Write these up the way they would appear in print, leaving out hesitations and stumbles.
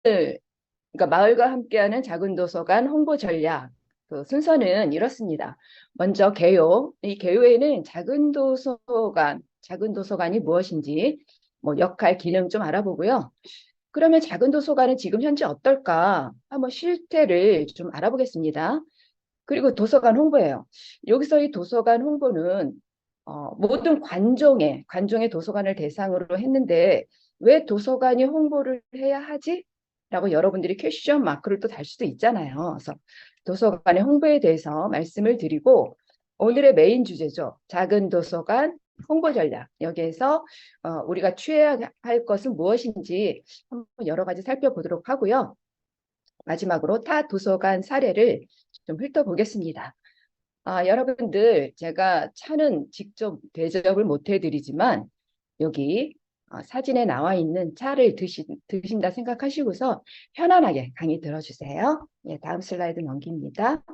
그러니까 마을과 함께하는 작은 도서관 홍보 전략. 그 순서는 이렇습니다. 먼저 개요. 이 개요에는 작은 도서관이 무엇인지, 뭐 역할, 기능 좀 알아보고요. 그러면 작은 도서관은 지금 현재 어떨까? 한번 실태를 좀 알아보겠습니다. 그리고 도서관 홍보예요. 여기서 이 도서관 홍보는 모든 관종의 도서관을 대상으로 했는데 왜 도서관이 홍보를 해야 하지? 라고 여러분들이 퀘스천 마크를 또 달 수도 있잖아요. 그래서 도서관의 홍보에 대해서 말씀을 드리고 오늘의 메인 주제죠. 작은 도서관 홍보 전략. 여기에서 우리가 취해야 할 것은 무엇인지 한번 여러 가지 살펴보도록 하고요. 마지막으로 타 도서관 사례를 좀 훑어보겠습니다. 여러분들 제가 차는 직접 대접을 못 해드리지만 여기 사진에 나와 있는 차를 드신다 생각하시고서 편안하게 강의 들어주세요. 네, 다음 슬라이드 넘깁니다.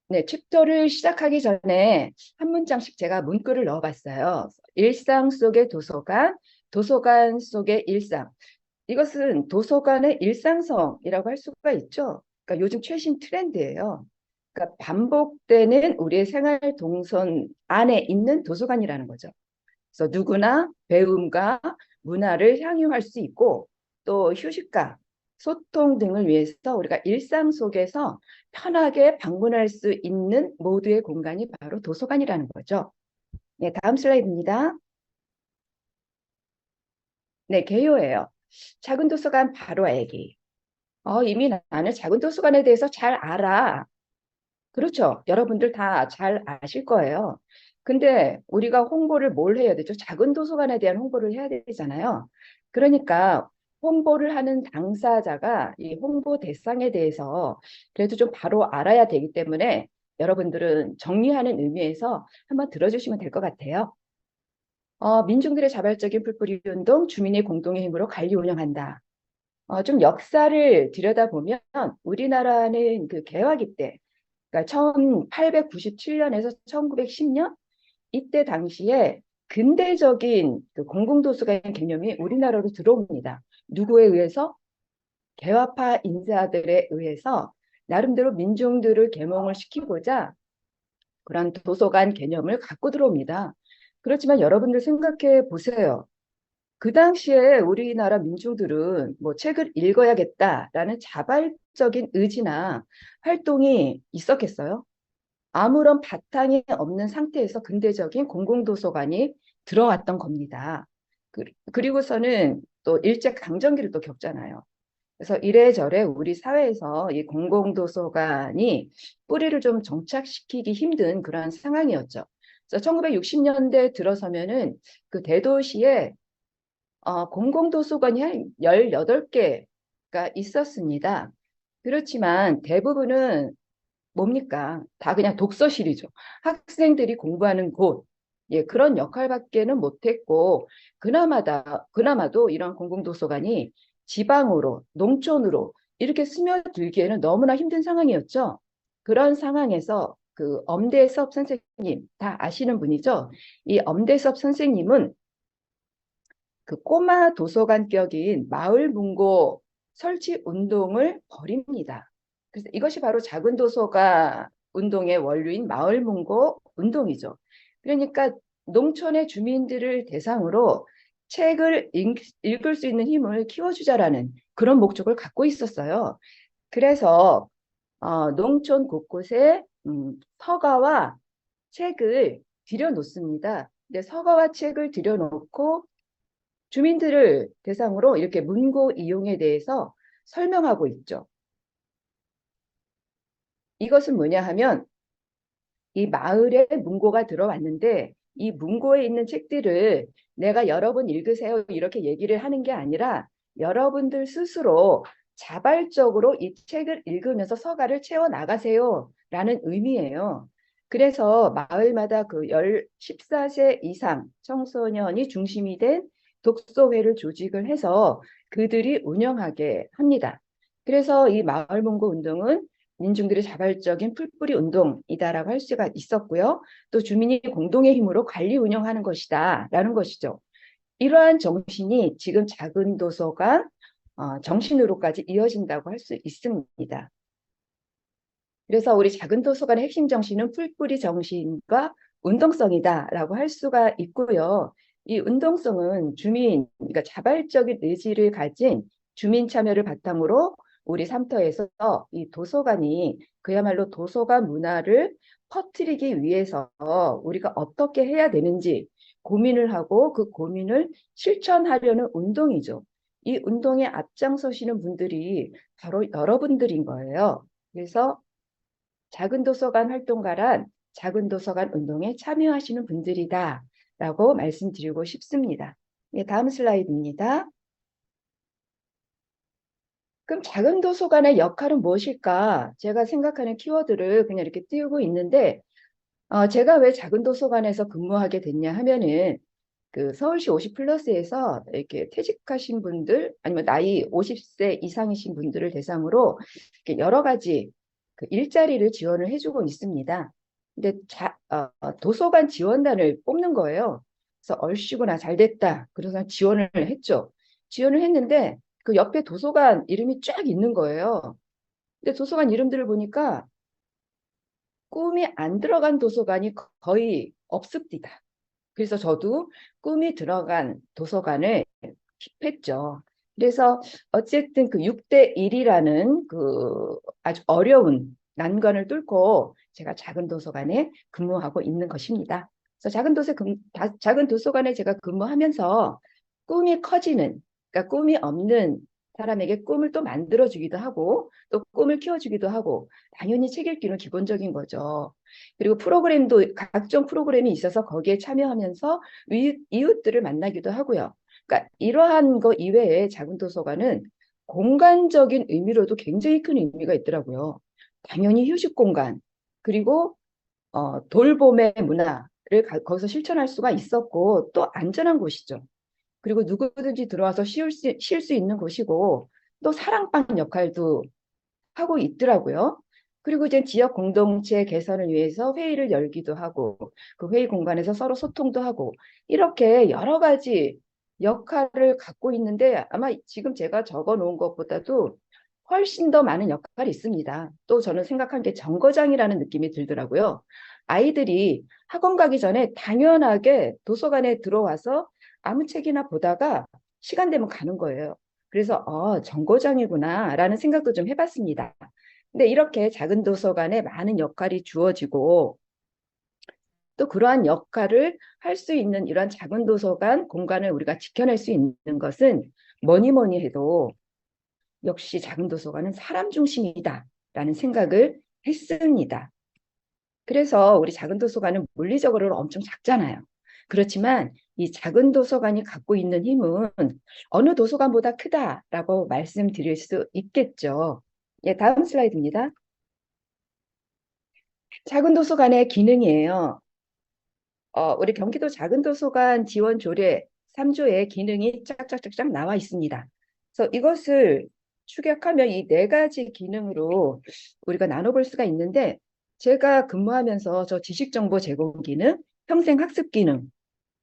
네, 챕터를 시작하기 전에 한 문장씩 제가 문구를 넣어봤어요. 일상 속의 도서관, 도서관 속의 일상. 이것은 도서관의 일상성이라고 할 수가 있죠. 그러니까 요즘 최신 트렌드예요. 그러니까 반복되는 우리의 생활 동선 안에 있는 도서관이라는 거죠. 그래서 누구나 배움과 문화를 향유할 수 있고 또 휴식과 소통 등을 위해서 우리가 일상 속에서 편하게 방문할 수 있는 모두의 공간이 바로 도서관이라는 거죠. 네, 다음 슬라이드입니다. 네, 개요예요. 작은 도서관 바로 알기. 이미 나는 작은 도서관에 대해서 잘 알아. 그렇죠. 여러분들 다 잘 아실 거예요. 근데 우리가 홍보를 뭘 해야 되죠? 작은 도서관에 대한 홍보를 해야 되잖아요. 그러니까 홍보를 하는 당사자가 이 홍보 대상에 대해서 그래도 좀 바로 알아야 되기 때문에 여러분들은 정리하는 의미에서 한번 들어주시면 될 것 같아요. 민중들의 자발적인 풀뿌리 운동, 주민의 공동의 힘으로 관리 운영한다. 좀 역사를 들여다보면 우리나라는 그 개화기 때, 그러니까 1897년에서 1910년 이때 당시에 근대적인 그 공공도서관 개념이 우리나라로 들어옵니다. 누구에 의해서? 개화파 인사들에 의해서 나름대로 민중들을 계몽을 시키고자 그런 도서관 개념을 갖고 들어옵니다. 그렇지만 여러분들 생각해 보세요. 그 당시에 우리나라 민중들은 뭐 책을 읽어야겠다라는 자발적인 의지나 활동이 있었겠어요? 아무런 바탕이 없는 상태에서 근대적인 공공도서관이 들어왔던 겁니다. 그리고서는 또 일제강점기를 또 겪잖아요. 그래서 이래저래 우리 사회에서 이 공공도서관이 뿌리를 좀 정착시키기 힘든 그런 상황이었죠. 그래서 1960년대 들어서면은 그 대도시에 공공도서관이 한 18개가 있었습니다. 그렇지만 대부분은 뭡니까? 다 그냥 독서실이죠. 학생들이 공부하는 곳. 예, 그런 역할밖에는 못했고, 그나마도 이런 공공도서관이 지방으로, 농촌으로 이렇게 스며들기에는 너무나 힘든 상황이었죠. 그런 상황에서 그 엄대섭 선생님, 다 아시는 분이죠? 이 엄대섭 선생님은 그 꼬마 도서관격인 마을 문고 설치 운동을 벌입니다. 그래서 이것이 바로 작은 도서관 운동의 원류인 마을 문고 운동이죠. 그러니까 농촌의 주민들을 대상으로 책을 읽을 수 있는 힘을 키워주자라는 그런 목적을 갖고 있었어요. 그래서 농촌 곳곳에 서가와 책을 들여놓습니다. 근데 서가와 책을 들여놓고 주민들을 대상으로 이렇게 문고 이용에 대해서 설명하고 있죠. 이것은 뭐냐 하면 이 마을에 문고가 들어왔는데 이 문고에 있는 책들을 내가 여러분 읽으세요 이렇게 얘기를 하는 게 아니라 여러분들 스스로 자발적으로 이 책을 읽으면서 서가를 채워 나가세요 라는 의미예요. 그래서 마을마다 그 14세 이상 청소년이 중심이 된 독서회를 조직을 해서 그들이 운영하게 합니다. 그래서 이 마을문고 운동은 민중들의 자발적인 풀뿌리 운동이다라고 할 수가 있었고요. 또 주민이 공동의 힘으로 관리 운영하는 것이다라는 것이죠. 이러한 정신이 지금 작은 도서관 정신으로까지 이어진다고 할 수 있습니다. 그래서 우리 작은 도서관의 핵심 정신은 풀뿌리 정신과 운동성이다라고 할 수가 있고요. 이 운동성은 그러니까 자발적인 의지를 가진 주민 참여를 바탕으로 우리 삼터에서 이 도서관이 그야말로 도서관 문화를 퍼뜨리기 위해서 우리가 어떻게 해야 되는지 고민을 하고 그 고민을 실천하려는 운동이죠. 이 운동에 앞장서시는 분들이 바로 여러분들인 거예요. 그래서 작은 도서관 활동가란 작은 도서관 운동에 참여하시는 분들이다라고 말씀드리고 싶습니다. 네, 다음 슬라이드입니다. 그럼 작은 도서관의 역할은 무엇일까? 제가 생각하는 키워드를 그냥 이렇게 띄우고 있는데, 제가 왜 작은 도서관에서 근무하게 됐냐 하면은, 그 서울시 50 플러스에서 이렇게 퇴직하신 분들 아니면 나이 50세 이상이신 분들을 대상으로 이렇게 여러 가지 그 일자리를 지원을 해주고 있습니다. 근데 도서관 지원단을 뽑는 거예요. 그래서 얼씨구나 잘 됐다. 그래서 지원을 했죠. 지원을 했는데 그 옆에 도서관 이름이 쫙 있는 거예요. 근데 도서관 이름들을 보니까 꿈이 안 들어간 도서관이 거의 없습니다. 그래서 저도 꿈이 들어간 도서관을 킵했죠. 그래서 어쨌든 그 6대 1이라는 그 아주 어려운 난관을 뚫고 제가 작은 도서관에 근무하고 있는 것입니다. 그래서 작은 도서관에 제가 근무하면서 꿈이 커지는, 그러니까 꿈이 없는 사람에게 꿈을 또 만들어주기도 하고 또 꿈을 키워주기도 하고 당연히 책 읽기는 기본적인 거죠. 그리고 각종 프로그램이 있어서 거기에 참여하면서 이웃들을 만나기도 하고요. 그러니까 이러한 거 이외에 작은 도서관은 공간적인 의미로도 굉장히 큰 의미가 있더라고요. 당연히 휴식 공간, 그리고 돌봄의 문화를 거기서 실천할 수가 있었고 또 안전한 곳이죠. 그리고 누구든지 들어와서 쉴 수 있는 곳이고 또 사랑방 역할도 하고 있더라고요. 그리고 이제 지역 공동체 개선을 위해서 회의를 열기도 하고 그 회의 공간에서 서로 소통도 하고 이렇게 여러 가지 역할을 갖고 있는데 아마 지금 제가 적어 놓은 것보다도 훨씬 더 많은 역할이 있습니다. 또 저는 생각한 게 정거장이라는 느낌이 들더라고요. 아이들이 학원 가기 전에 당연하게 도서관에 들어와서 아무 책이나 보다가 시간 되면 가는 거예요. 그래서 정거장이구나라는 생각도 좀 해봤습니다. 근데 이렇게 작은 도서관에 많은 역할이 주어지고 또 그러한 역할을 할 수 있는 이러한 작은 도서관 공간을 우리가 지켜낼 수 있는 것은 뭐니 뭐니 해도 역시 작은 도서관은 사람 중심이다라는 생각을 했습니다. 그래서 우리 작은 도서관은 물리적으로 엄청 작잖아요. 그렇지만 이 작은 도서관이 갖고 있는 힘은 어느 도서관보다 크다라고 말씀드릴 수 있겠죠. 예, 다음 슬라이드입니다. 작은 도서관의 기능이에요. 우리 경기도 작은 도서관 지원 조례 3조의 기능이 짝짝짝짝 나와 있습니다. 그래서 이것을 축약하면 이 네 가지 기능으로 우리가 나눠볼 수가 있는데 제가 근무하면서 저 지식정보 제공 기능, 평생학습 기능,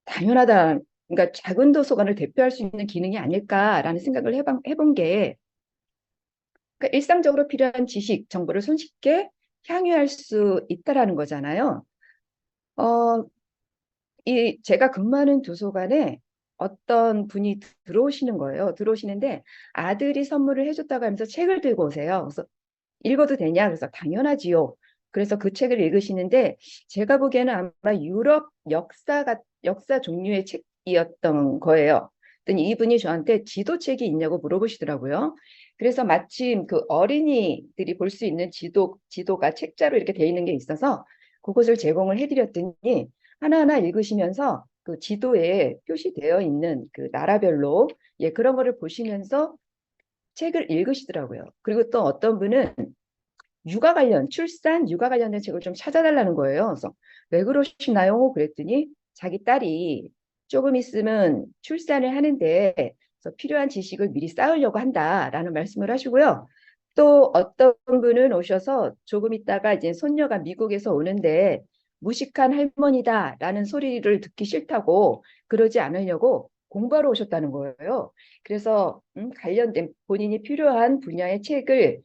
당연하다. 그러니까 작은 도서관을 대표할 수 있는 기능이 아닐까라는 생각을 해본 게 그러니까 일상적으로 필요한 지식, 정보를 손쉽게 향유할 수 있다라는 거잖아요. 어, 제가 근무하는 도서관에 어떤 분이 들어오시는 거예요. 들어오시는데 아들이 선물을 해줬다고 하면서 책을 들고 오세요. 그래서 읽어도 되냐? 그래서 당연하지요. 그래서 그 책을 읽으시는데 제가 보기에는 아마 유럽 역사 종류의 책이었던 거예요. 그랬더니 이분이 저한테 지도책이 있냐고 물어보시더라고요. 그래서 마침 그 어린이들이 볼 수 있는 지도가 책자로 이렇게 돼 있는 게 있어서 그것을 제공을 해드렸더니 하나하나 읽으시면서 그 지도에 표시되어 있는 그 나라별로 예, 그런 거를 보시면서 책을 읽으시더라고요. 그리고 또 어떤 분은 육아 관련된 책을 좀 찾아달라는 거예요. 그래서 왜 그러시나요? 그랬더니 자기 딸이 조금 있으면 출산을 하는데 그래서 필요한 지식을 미리 쌓으려고 한다라는 말씀을 하시고요. 또 어떤 분은 오셔서 조금 있다가 이제 손녀가 미국에서 오는데 무식한 할머니다라는 소리를 듣기 싫다고 그러지 않으려고 공부하러 오셨다는 거예요. 그래서 관련된 본인이 필요한 분야의 책을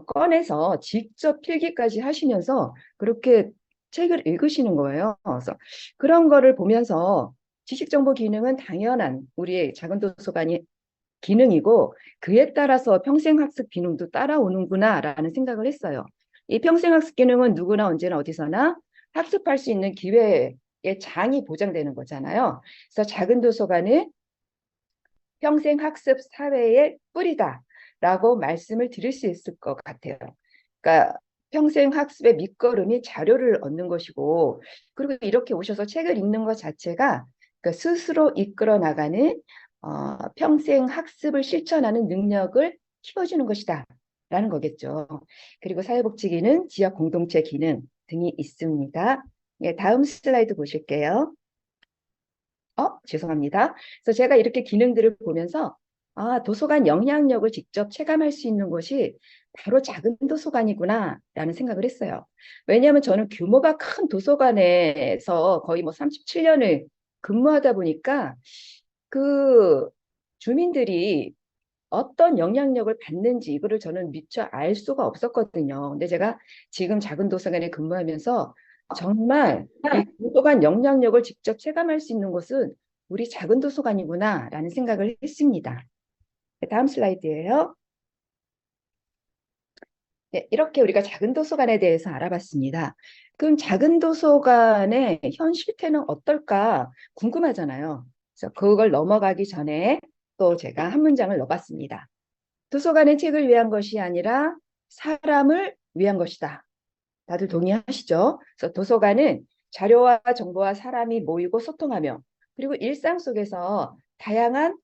꺼내서 직접 필기까지 하시면서 그렇게 책을 읽으시는 거예요. 그래서 그런 거를 보면서 지식정보 기능은 당연한 우리의 작은 도서관이 기능이고 그에 따라서 평생학습 기능도 따라오는구나라는 생각을 했어요. 이 평생학습 기능은 누구나 언제나 어디서나 학습할 수 있는 기회의 장이 보장되는 거잖아요. 그래서 작은 도서관은 평생학습 사회의 뿌리다라고 말씀을 드릴 수 있을 것 같아요. 그러니까 평생학습의 밑거름이 자료를 얻는 것이고 그리고 이렇게 오셔서 책을 읽는 것 자체가 그러니까 스스로 이끌어 나가는 평생 학습을 실천하는 능력을 키워주는 것이다. 라는 거겠죠. 그리고 사회복지 기능, 지역 공동체 기능 등이 있습니다. 예, 다음 슬라이드 보실게요. 죄송합니다. 그래서 제가 이렇게 기능들을 보면서 도서관 영향력을 직접 체감할 수 있는 곳이 바로 작은 도서관이구나 라는 생각을 했어요. 왜냐하면 저는 규모가 큰 도서관에서 거의 뭐 37년을 근무하다 보니까 그 주민들이 어떤 영향력을 받는지 이거를 저는 미처 알 수가 없었거든요. 근데 제가 지금 작은 도서관에 근무하면서 정말 이 도서관 영향력을 직접 체감할 수 있는 곳은 우리 작은 도서관이구나라는 생각을 했습니다. 네, 다음 슬라이드예요. 네, 이렇게 우리가 작은 도서관에 대해서 알아봤습니다. 그럼 작은 도서관의 현 실태는 어떨까 궁금하잖아요. 그래서 그걸 넘어가기 전에 또 제가 한 문장을 넣어봤습니다. 도서관은 책을 위한 것이 아니라 사람을 위한 것이다. 다들 동의하시죠? 그래서 도서관은 자료와 정보와 사람이 모이고 소통하며 그리고 일상 속에서 다양한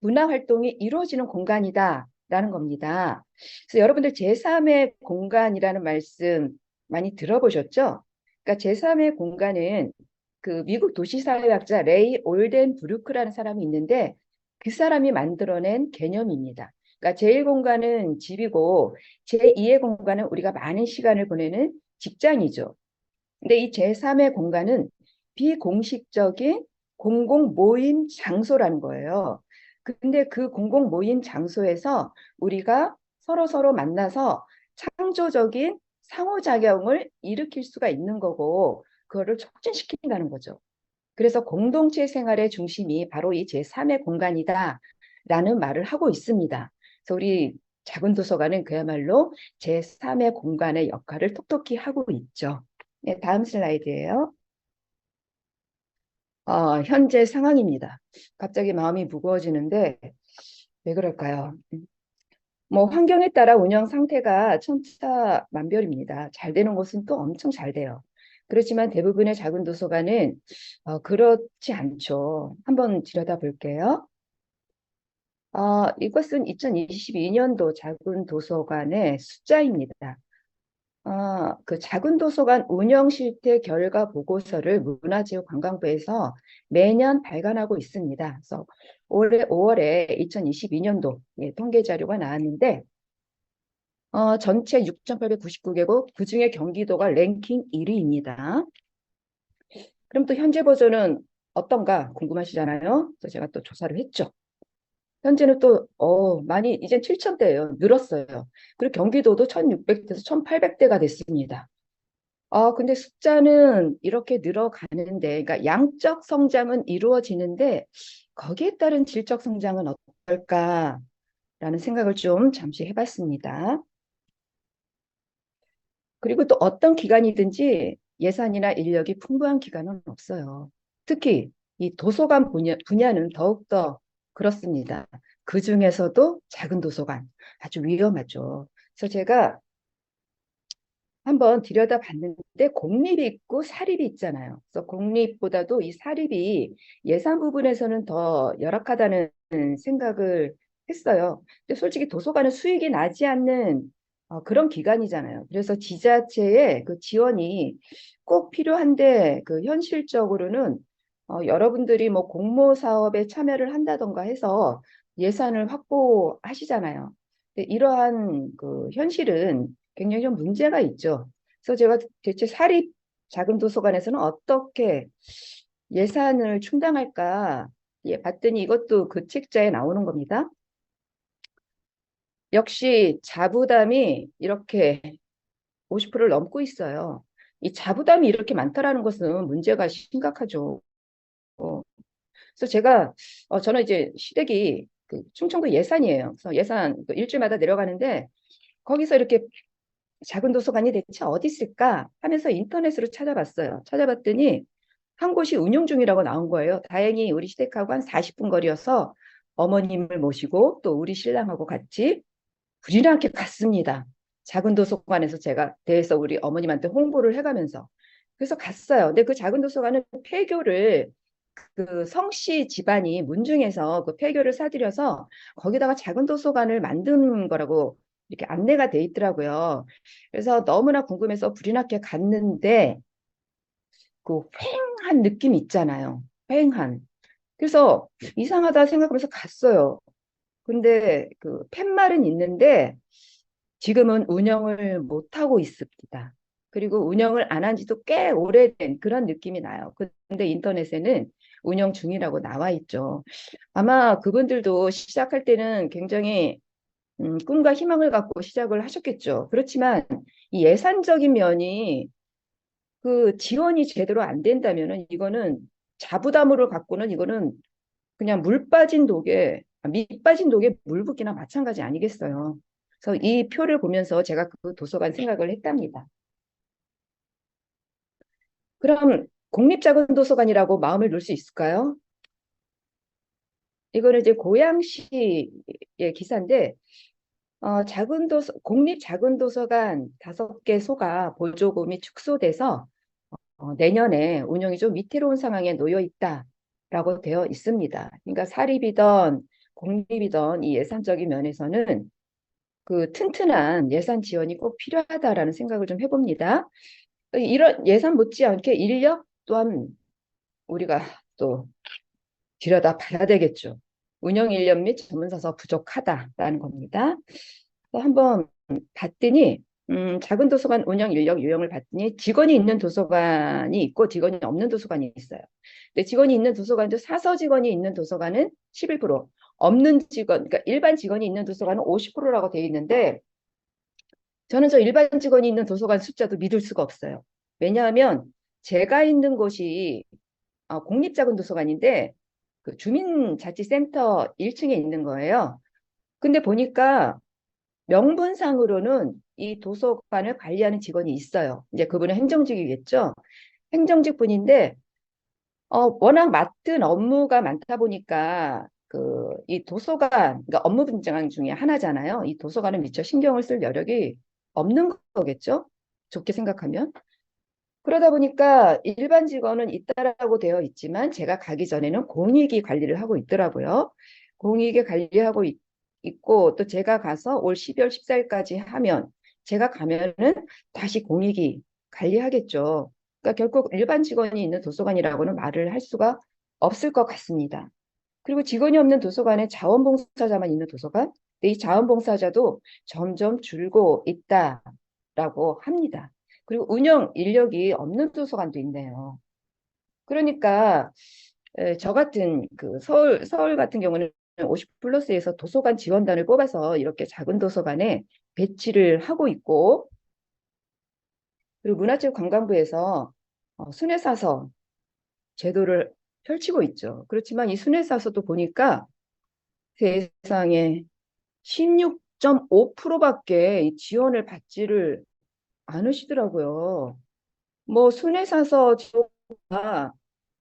문화 활동이 이루어지는 공간이다라는 겁니다. 그래서 여러분들 제3의 공간이라는 말씀 많이 들어보셨죠? 그러니까 제3의 공간은 그 미국 도시사회학자 레이 올덴브루크라는 사람이 있는데 그 사람이 만들어낸 개념입니다. 그러니까 제1공간은 집이고 제2의 공간은 우리가 많은 시간을 보내는 직장이죠. 근데 이 제3의 공간은 비공식적인 공공 모임 장소라는 거예요. 근데 그 공공 모임 장소에서 우리가 서로 만나서 창조적인 상호작용을 일으킬 수가 있는 거고 그거를 촉진시킨다는 거죠. 그래서 공동체 생활의 중심이 바로 이 제3의 공간이다라는 말을 하고 있습니다. 그래서 우리 작은 도서관은 그야말로 제3의 공간의 역할을 톡톡히 하고 있죠. 네, 다음 슬라이드예요. 현재 상황입니다. 갑자기 마음이 무거워지는데 왜 그럴까요? 뭐 환경에 따라 운영 상태가 천차만별입니다. 잘 되는 곳은 또 엄청 잘 돼요. 그렇지만 대부분의 작은 도서관은 그렇지 않죠. 한번 들여다볼게요. 이것은 2022년도 작은 도서관의 숫자입니다. 그 작은 도서관 운영 실태 결과 보고서를 문화체육관광부에서 매년 발간하고 있습니다. 그래서 올해 5월에 2022년도 통계 자료가 나왔는데 전체 6,899개국, 그중에 경기도가 랭킹 1위입니다. 그럼 또 현재 버전은 어떤가 궁금하시잖아요. 그래서 제가 또 조사를 했죠. 현재는 또 많이 이제 7,000대예요. 늘었어요. 그리고 경기도도 1,600대에서 1,800대가 됐습니다. 근데 숫자는 이렇게 늘어가는데, 그러니까 양적 성장은 이루어지는데 거기에 따른 질적 성장은 어떨까라는 생각을 좀 잠시 해봤습니다. 그리고 또 어떤 기관이든지 예산이나 인력이 풍부한 기관은 없어요. 특히 이 도서관 분야는 더욱더 그렇습니다. 그 중에서도 작은 도서관 아주 위험하죠. 그래서 제가 한번 들여다봤는데 공립이 있고 사립이 있잖아요. 그래서 공립보다도 이 사립이 예산 부분에서는 더 열악하다는 생각을 했어요. 근데 솔직히 도서관은 수익이 나지 않는 그런 기관이잖아요. 그래서 지자체의 그 지원이 꼭 필요한데 그 현실적으로는 여러분들이 뭐 공모 사업에 참여를 한다던가 해서 예산을 확보하시잖아요. 근데 이러한 그 현실은 굉장히 좀 문제가 있죠. 그래서 제가 대체 사립 작은 도서관에서는 어떻게 예산을 충당할까 예, 봤더니 이것도 그 책자에 나오는 겁니다. 역시 자부담이 이렇게 50%를 넘고 있어요. 이 자부담이 이렇게 많다라는 것은 문제가 심각하죠. 그래서 제가 저는 이제 시댁이 그 충청도 예산이에요. 그래서 예산 그 일주일마다 내려가는데 거기서 이렇게 작은 도서관이 대체 어디 있을까 하면서 인터넷으로 찾아봤어요. 찾아봤더니 한 곳이 운영 중이라고 나온 거예요. 다행히 우리 시댁하고 한 40분 거리여서 어머님을 모시고 또 우리 신랑하고 같이 부지런하게 갔습니다. 작은 도서관에서 제가 대해서 우리 어머님한테 홍보를 해가면서 그래서 갔어요. 근데 그 작은 도서관은 폐교를 그 성씨 집안이 문중에서 그 폐교를 사들여서 거기다가 작은 도서관을 만든 거라고 이렇게 안내가 돼 있더라고요. 그래서 너무나 궁금해서 불이 나게 갔는데 그 휑한 느낌 있잖아요. 휑한. 그래서 이상하다 생각하면서 갔어요. 근데 그 팻말은 있는데 지금은 운영을 못하고 있습니다. 그리고 운영을 안 한 지도 꽤 오래된 그런 느낌이 나요. 근데 인터넷에는 운영 중이라고 나와 있죠. 아마 그분들도 시작할 때는 굉장히 꿈과 희망을 갖고 시작을 하셨겠죠. 그렇지만 이 예산적인 면이 그 지원이 제대로 안 된다면은 이거는 자부담으로 갖고는 이거는 그냥 물 빠진 독에 밑 빠진 독에 물 붓기나 마찬가지 아니겠어요. 그래서 이 표를 보면서 제가 그 도서관 생각을 했답니다. 그럼 국립작은도서관이라고 마음을 놓을 수 있을까요? 이거는 이제 고양시의 기사인데 국립작은도서관 5개소가 보조금이 축소돼서 내년에 운영이 좀 위태로운 상황에 놓여 있다라고 되어 있습니다. 그러니까 사립이던 공립이던 이 예산적인 면에서는 그 튼튼한 예산 지원이 꼭 필요하다라는 생각을 좀 해봅니다. 이런 예산 못지않게 인력 또한 우리가 또 들여다 봐야 되겠죠. 운영 인력 및 전문사서 부족하다라는 겁니다. 한번 봤더니 작은 도서관 운영 인력 유형을 봤더니 직원이 있는 도서관이 있고 직원이 없는 도서관이 있어요. 근데 직원이 있는 도서관도 사서 직원이 있는 도서관은 11%, 없는 직원, 그러니까 일반 직원이 있는 도서관은 50%라고 되어 있는데 저는 저 일반 직원이 있는 도서관 숫자도 믿을 수가 없어요. 왜냐하면 제가 있는 곳이 공립작은도서관인데 그 주민자치센터 1층에 있는 거예요. 근데 보니까 명분상으로는 이 도서관을 관리하는 직원이 있어요. 이제 그분은 행정직이겠죠. 행정직 분인데 워낙 맡은 업무가 많다 보니까 그 이 도서관, 그러니까 업무 분장 중에 하나잖아요. 이 도서관은 미처 신경을 쓸 여력이 없는 거겠죠. 좋게 생각하면. 그러다 보니까 일반 직원은 있다라고 되어 있지만 제가 가기 전에는 공익이 관리를 하고 있더라고요. 공익이 관리하고 있고 또 제가 가서 올 12월 14일까지 하면 제가 가면은 다시 공익이 관리하겠죠. 그러니까 결국 일반 직원이 있는 도서관이라고는 말을 할 수가 없을 것 같습니다. 그리고 직원이 없는 도서관에 자원봉사자만 있는 도서관, 근데 이 자원봉사자도 점점 줄고 있다라고 합니다. 그리고 운영 인력이 없는 도서관도 있네요. 그러니까 저 같은 그 서울 같은 경우는 50 플러스에서 도서관 지원단을 뽑아서 이렇게 작은 도서관에 배치를 하고 있고 그리고 문화체육관광부에서 순회사서 제도를 펼치고 있죠. 그렇지만 이 순회사서도 보니까 세상에 16.5%밖에 지원을 받지를 않으시더라고요. 뭐 순회사서 제도가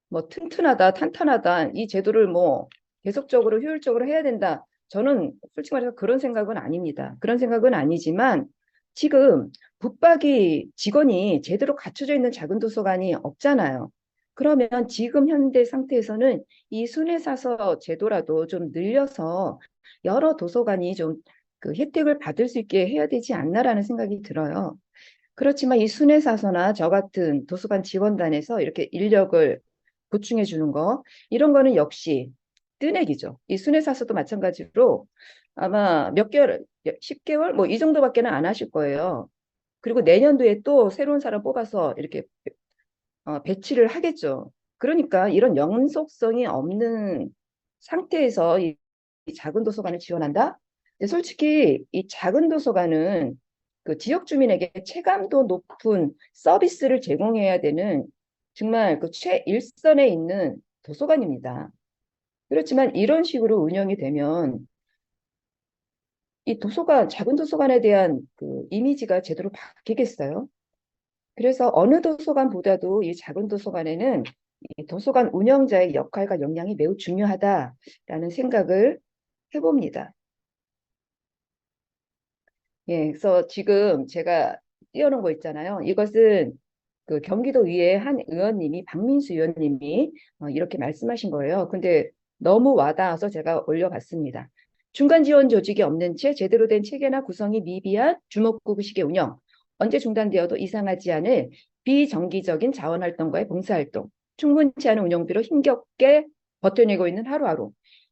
뭐 튼튼하다, 탄탄하다 이 제도를 뭐 계속적으로 효율적으로 해야 된다. 저는 솔직히 말해서 그런 생각은 아닙니다. 그런 생각은 아니지만 지금 붙박이 직원이 제대로 갖춰져 있는 작은 도서관이 없잖아요. 그러면 지금 현대 상태에서는 이 순회사서 제도라도 좀 늘려서 여러 도서관이 좀 그 혜택을 받을 수 있게 해야 되지 않나라는 생각이 들어요. 그렇지만 이 순회사서나 저 같은 도서관 지원단에서 이렇게 인력을 보충해 주는 거, 이런 거는 역시 뜨내기죠. 이 순회사서도 마찬가지로 아마 몇 개월, 10개월 뭐 이 정도밖에는 안 하실 거예요. 그리고 내년도에 또 새로운 사람 뽑아서 이렇게 배치를 하겠죠. 그러니까 이런 연속성이 없는 상태에서 이 작은 도서관을 지원한다? 근데 솔직히 이 작은 도서관은 그 지역 주민에게 체감도 높은 서비스를 제공해야 되는 정말 그 최일선에 있는 도서관입니다. 그렇지만 이런 식으로 운영이 되면 이 도서관, 작은 도서관에 대한 그 이미지가 제대로 바뀌겠어요? 그래서 어느 도서관보다도 이 작은 도서관에는 이 도서관 운영자의 역할과 역량이 매우 중요하다라는 생각을 해봅니다. 예, 그래서 지금 제가 띄워놓은 거 있잖아요. 이것은 그 경기도의회 한 의원님이 박민수 의원님이 이렇게 말씀하신 거예요. 근데 너무 와닿아서 제가 올려봤습니다. 중간 지원 조직이 없는 채 제대로 된 체계나 구성이 미비한 주먹구구식의 운영, 언제 중단되어도 이상하지 않을 비정기적인 자원활동과의 봉사활동, 충분치 않은 운영비로 힘겹게 버텨내고 있는 하루하루.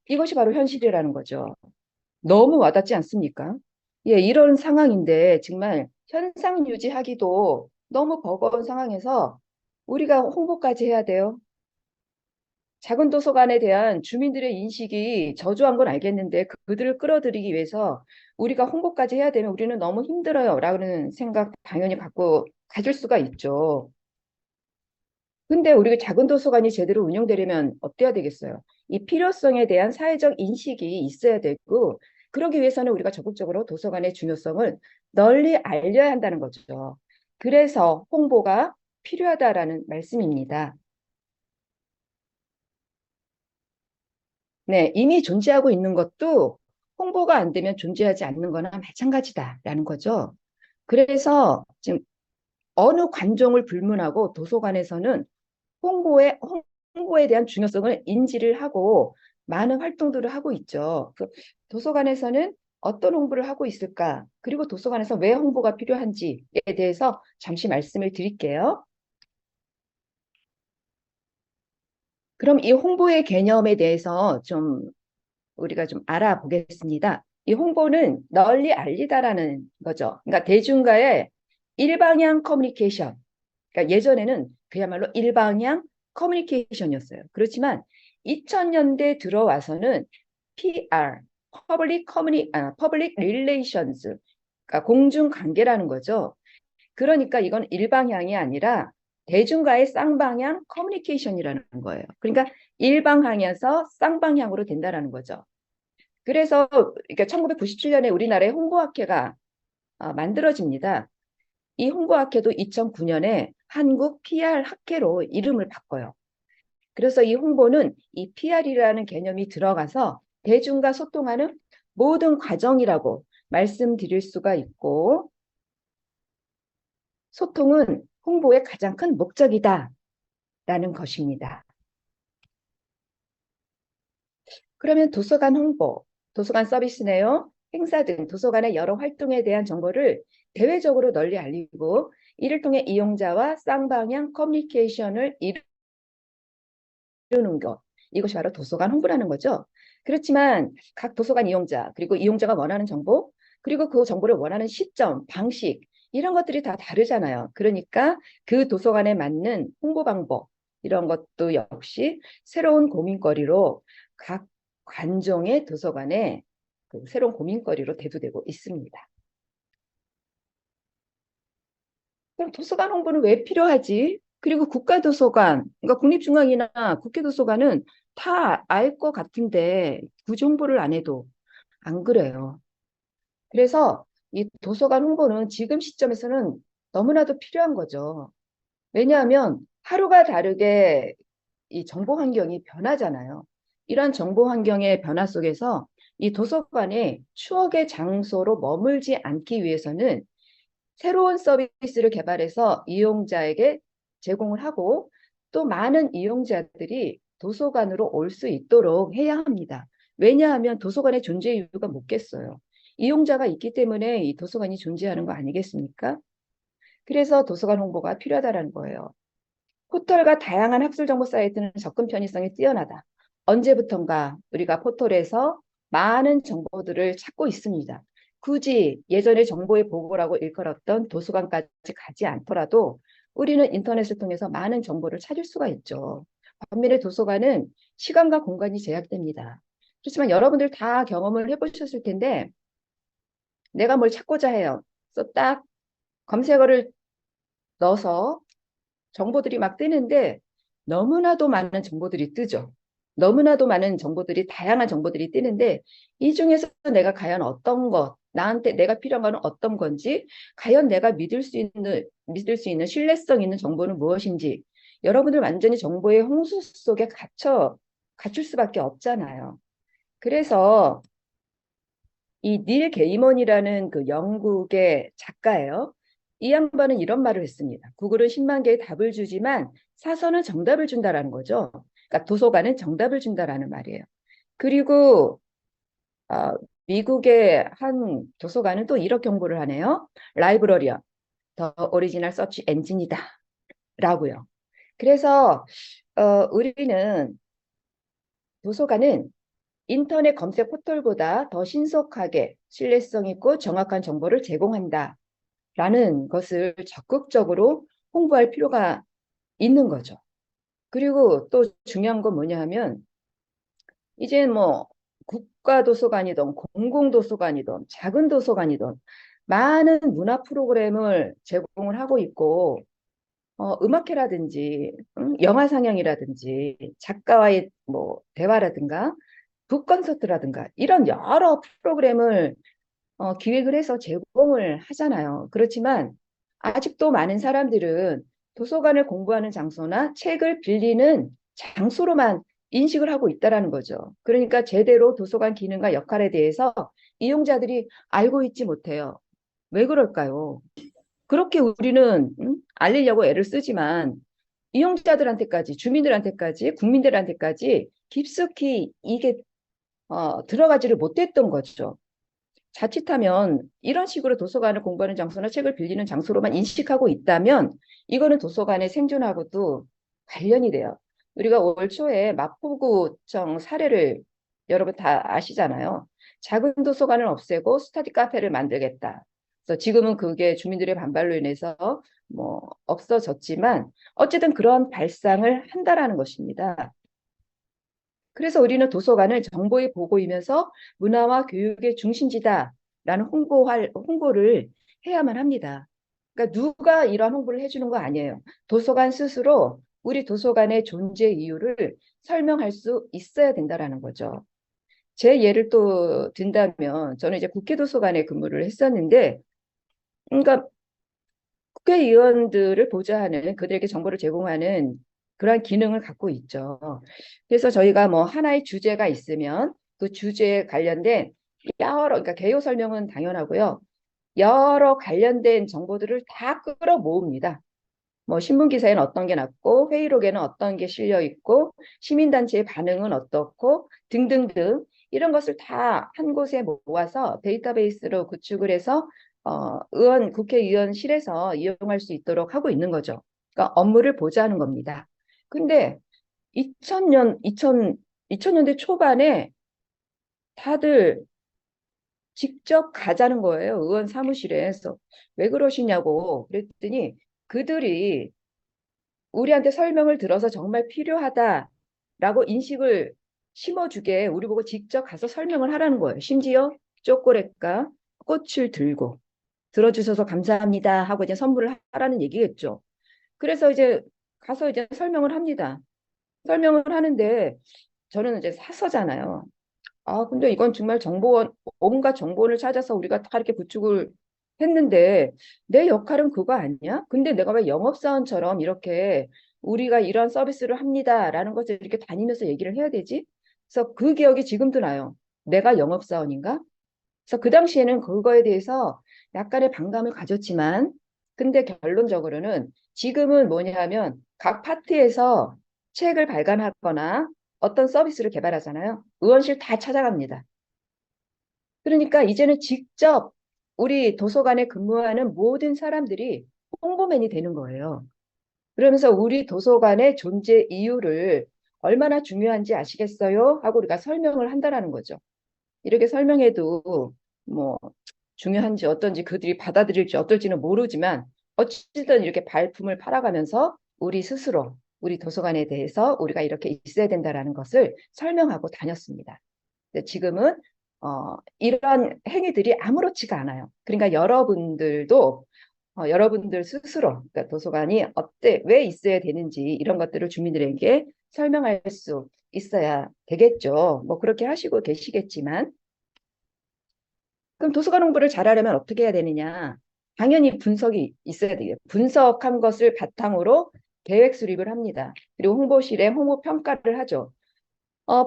이것이 바로 현실이라는 거죠. 너무 와닿지 않습니까? 예, 이런 상황인데 정말 현상 유지하기도 너무 버거운 상황에서 우리가 홍보까지 해야 돼요. 작은 도서관에 대한 주민들의 인식이 저조한 건 알겠는데 그들을 끌어들이기 위해서 우리가 홍보까지 해야 되면 우리는 너무 힘들어요. 라는 생각 당연히 갖고 가질 수가 있죠. 근데 우리가 작은 도서관이 제대로 운영되려면 어때야 되겠어요? 이 필요성에 대한 사회적 인식이 있어야 되고, 그러기 위해서는 우리가 적극적으로 도서관의 중요성을 널리 알려야 한다는 거죠. 그래서 홍보가 필요하다라는 말씀입니다. 네, 이미 존재하고 있는 것도 홍보가 안 되면 존재하지 않는 거나 마찬가지다라는 거죠. 그래서 지금 어느 관종을 불문하고 도서관에서는 홍보에 홍보에 대한 중요성을 인지를 하고 많은 활동들을 하고 있죠. 도서관에서는 어떤 홍보를 하고 있을까? 그리고 도서관에서 왜 홍보가 필요한지에 대해서 잠시 말씀을 드릴게요. 그럼 이 홍보의 개념에 대해서 좀 우리가 좀 알아보겠습니다. 이 홍보는 널리 알리다라는 거죠. 그러니까 대중과의 일방향 커뮤니케이션. 그러니까 예전에는 그야말로 일방향 커뮤니케이션이었어요. 그렇지만 2000년대 들어와서는 PR, Public Relations, 그러니까 공중관계라는 거죠. 그러니까 이건 일방향이 아니라 대중과의 쌍방향 커뮤니케이션이라는 거예요. 그러니까 일방향에서 쌍방향으로 된다라는 거죠. 그래서 그러니까 1997년에 우리나라의 홍보학회가 만들어집니다. 이 홍보학회도 2009년에 한국 PR 학회로 이름을 바꿔요. 그래서 이 홍보는 이 PR이라는 개념이 들어가서 대중과 소통하는 모든 과정이라고 말씀드릴 수가 있고, 소통은 홍보의 가장 큰 목적이다라는 것입니다. 그러면 도서관 홍보, 도서관 서비스 내용, 행사 등 도서관의 여러 활동에 대한 정보를 대외적으로 널리 알리고 이를 통해 이용자와 쌍방향 커뮤니케이션을 이루는 것. 이것이 바로 도서관 홍보라는 거죠. 그렇지만 각 도서관 이용자, 그리고 이용자가 원하는 정보, 그리고 그 정보를 원하는 시점, 방식, 이런 것들이 다 다르잖아요. 그러니까 그 도서관에 맞는 홍보 방법, 이런 것도 역시 새로운 고민거리로 각 관종의 도서관에 그 새로운 고민거리로 대두되고 있습니다. 그럼 도서관 홍보는 왜 필요하지? 그리고 국가도서관, 그러니까 국립중앙이나 국회도서관은 다 알 것 같은데 굳이 홍보를 안 해도 안 그래요. 그래서 이 도서관 홍보는 지금 시점에서는 너무나도 필요한 거죠. 왜냐하면 하루가 다르게 이 정보 환경이 변하잖아요. 이런 정보 환경의 변화 속에서 이 도서관이 추억의 장소로 머물지 않기 위해서는 새로운 서비스를 개발해서 이용자에게 제공을 하고 또 많은 이용자들이 도서관으로 올 수 있도록 해야 합니다. 왜냐하면 도서관의 존재 이유가 묻겠어요. 이용자가 있기 때문에 이 도서관이 존재하는 거 아니겠습니까? 그래서 도서관 홍보가 필요하다는 거예요. 포털과 다양한 학술 정보 사이트는 접근 편의성이 뛰어나다. 언제부턴가 우리가 포털에서 많은 정보들을 찾고 있습니다. 굳이 예전에 정보의 보고라고 일컬었던 도서관까지 가지 않더라도 우리는 인터넷을 통해서 많은 정보를 찾을 수가 있죠. 반면에 도서관은 시간과 공간이 제약됩니다. 그렇지만 여러분들 다 경험을 해보셨을 텐데 내가 뭘 찾고자 해요. 그래서 딱 검색어를 넣어서 정보들이 막 뜨는데 너무나도 많은 정보들이 뜨죠. 너무나도 많은 정보들이, 다양한 정보들이 뜨는데 이 중에서 내가 과연 어떤 것, 나한테 내가 필요한 거는 어떤 건지, 과연 내가 믿을 수 있는 신뢰성 있는 정보는 무엇인지, 여러분들 완전히 정보의 홍수 속에 갇힐 수밖에 없잖아요. 그래서 이 닐 게이먼이라는 그 영국의 작가예요. 이 양반은 이런 말을 했습니다. 구글은 10만 개의 답을 주지만 사서는 정답을 준다라는 거죠. 그러니까 도서관은 정답을 준다라는 말이에요. 그리고 어, 미국의 한 도서관은 또 이렇게 홍보를 하네요. 라이브러리야, 더 오리지널 서치 엔진이다 라고요. 그래서 우리는 도서관은 인터넷 검색 포털보다 더 신속하게 신뢰성 있고 정확한 정보를 제공한다 라는 것을 적극적으로 홍보할 필요가 있는 거죠. 그리고 또 중요한 건 뭐냐 하면 이제 뭐 국가도서관이든 공공도서관이든 작은 도서관이든 많은 문화 프로그램을 제공을 하고 있고 음악회라든지 영화 상영이라든지 작가와의 뭐 대화라든가 북콘서트라든가 이런 여러 프로그램을 기획을 해서 제공을 하잖아요. 그렇지만 아직도 많은 사람들은 도서관을 공부하는 장소나 책을 빌리는 장소로만 인식을 하고 있다라는 거죠. 그러니까 제대로 도서관 기능과 역할에 대해서 이용자들이 알고 있지 못해요. 왜 그럴까요? 그렇게 우리는 알리려고 애를 쓰지만 이용자들한테까지, 주민들한테까지, 국민들한테까지 깊숙이 이게 들어가지를 못했던 거죠. 자칫하면 이런 식으로 도서관을 공부하는 장소나 책을 빌리는 장소로만 인식하고 있다면 이거는 도서관의 생존하고도 관련이 돼요. 우리가 올 초에 마포구청 사례를 여러분 다 아시잖아요. 작은 도서관을 없애고 스터디 카페를 만들겠다. 그래서 지금은 그게 주민들의 반발로 인해서 뭐 없어졌지만 어쨌든 그런 발상을 한다라는 것입니다. 그래서 우리는 도서관을 정보의 보고이면서 문화와 교육의 중심지다라는 홍보를 해야만 합니다. 그러니까 누가 이런 홍보를 해주는 거 아니에요. 도서관 스스로 우리 도서관의 존재 이유를 설명할 수 있어야 된다라는 거죠. 제 예를 또 든다면 저는 이제 국회도서관에 근무를 했었는데, 그러니까 국회의원들을 보좌하는 그들에게 정보를 제공하는 그러한 기능을 갖고 있죠. 그래서 저희가 뭐 하나의 주제가 있으면 그 주제에 관련된 그러니까 개요 설명은 당연하고요. 여러 관련된 정보들을 다 끌어 모읍니다. 뭐 신문 기사에는 어떤 게 났고 회의록에는 어떤 게 실려 있고 시민단체의 반응은 어떻고 등등등 이런 것을 다 한 곳에 모아서 데이터베이스로 구축을 해서 국회의원실에서 이용할 수 있도록 하고 있는 거죠. 그러니까 업무를 보좌하는 겁니다. 근데 2000년대 초반에 다들 직접 가자는 거예요. 의원 사무실에서. 왜 그러시냐고 그랬더니 그들이 우리한테 설명을 들어서 정말 필요하다라고 인식을 심어주게 우리 보고 직접 가서 설명을 하라는 거예요. 심지어 초콜릿과 꽃을 들고 들어주셔서 감사합니다 하고 이제 선물을 하라는 얘기겠죠. 그래서 이제 가서 이제 설명을 합니다. 설명을 하는데 저는 이제 사서잖아요. 아, 근데 이건 정말 온갖 정보를 찾아서 우리가 다 이렇게 구축을 했는데 내 역할은 그거 아니야? 근데 내가 왜 영업사원처럼 이렇게 우리가 이런 서비스를 합니다라는 것을 이렇게 다니면서 얘기를 해야 되지? 그래서 그 기억이 지금도 나요. 내가 영업사원인가? 그래서 그 당시에는 그거에 대해서 약간의 반감을 가졌지만 근데 결론적으로는 지금은 뭐냐 하면 각 파트에서 책을 발간하거나 어떤 서비스를 개발하잖아요. 의원실 다 찾아갑니다. 그러니까 이제는 직접 우리 도서관에 근무하는 모든 사람들이 홍보맨이 되는 거예요. 그러면서 우리 도서관의 존재 이유를 얼마나 중요한지 아시겠어요? 하고 우리가 설명을 한다라는 거죠. 이렇게 설명해도 뭐 중요한지 어떤지 그들이 받아들일지 어떨지는 모르지만 어쨌든 이렇게 발품을 팔아가면서 우리 스스로 우리 도서관에 대해서 우리가 이렇게 있어야 된다라는 것을 설명하고 다녔습니다. 근데 지금은 이런 행위들이 아무렇지가 않아요. 그러니까 여러분들도 여러분들 스스로 그러니까 도서관이 왜 있어야 되는지 이런 것들을 주민들에게 설명할 수 있어야 되겠죠. 뭐 그렇게 하시고 계시겠지만 그럼 도서관 홍보를 잘하려면 어떻게 해야 되느냐? 당연히 분석이 있어야 돼요. 분석한 것을 바탕으로 계획 수립을 합니다. 그리고 홍보실에 홍보 평가를 하죠.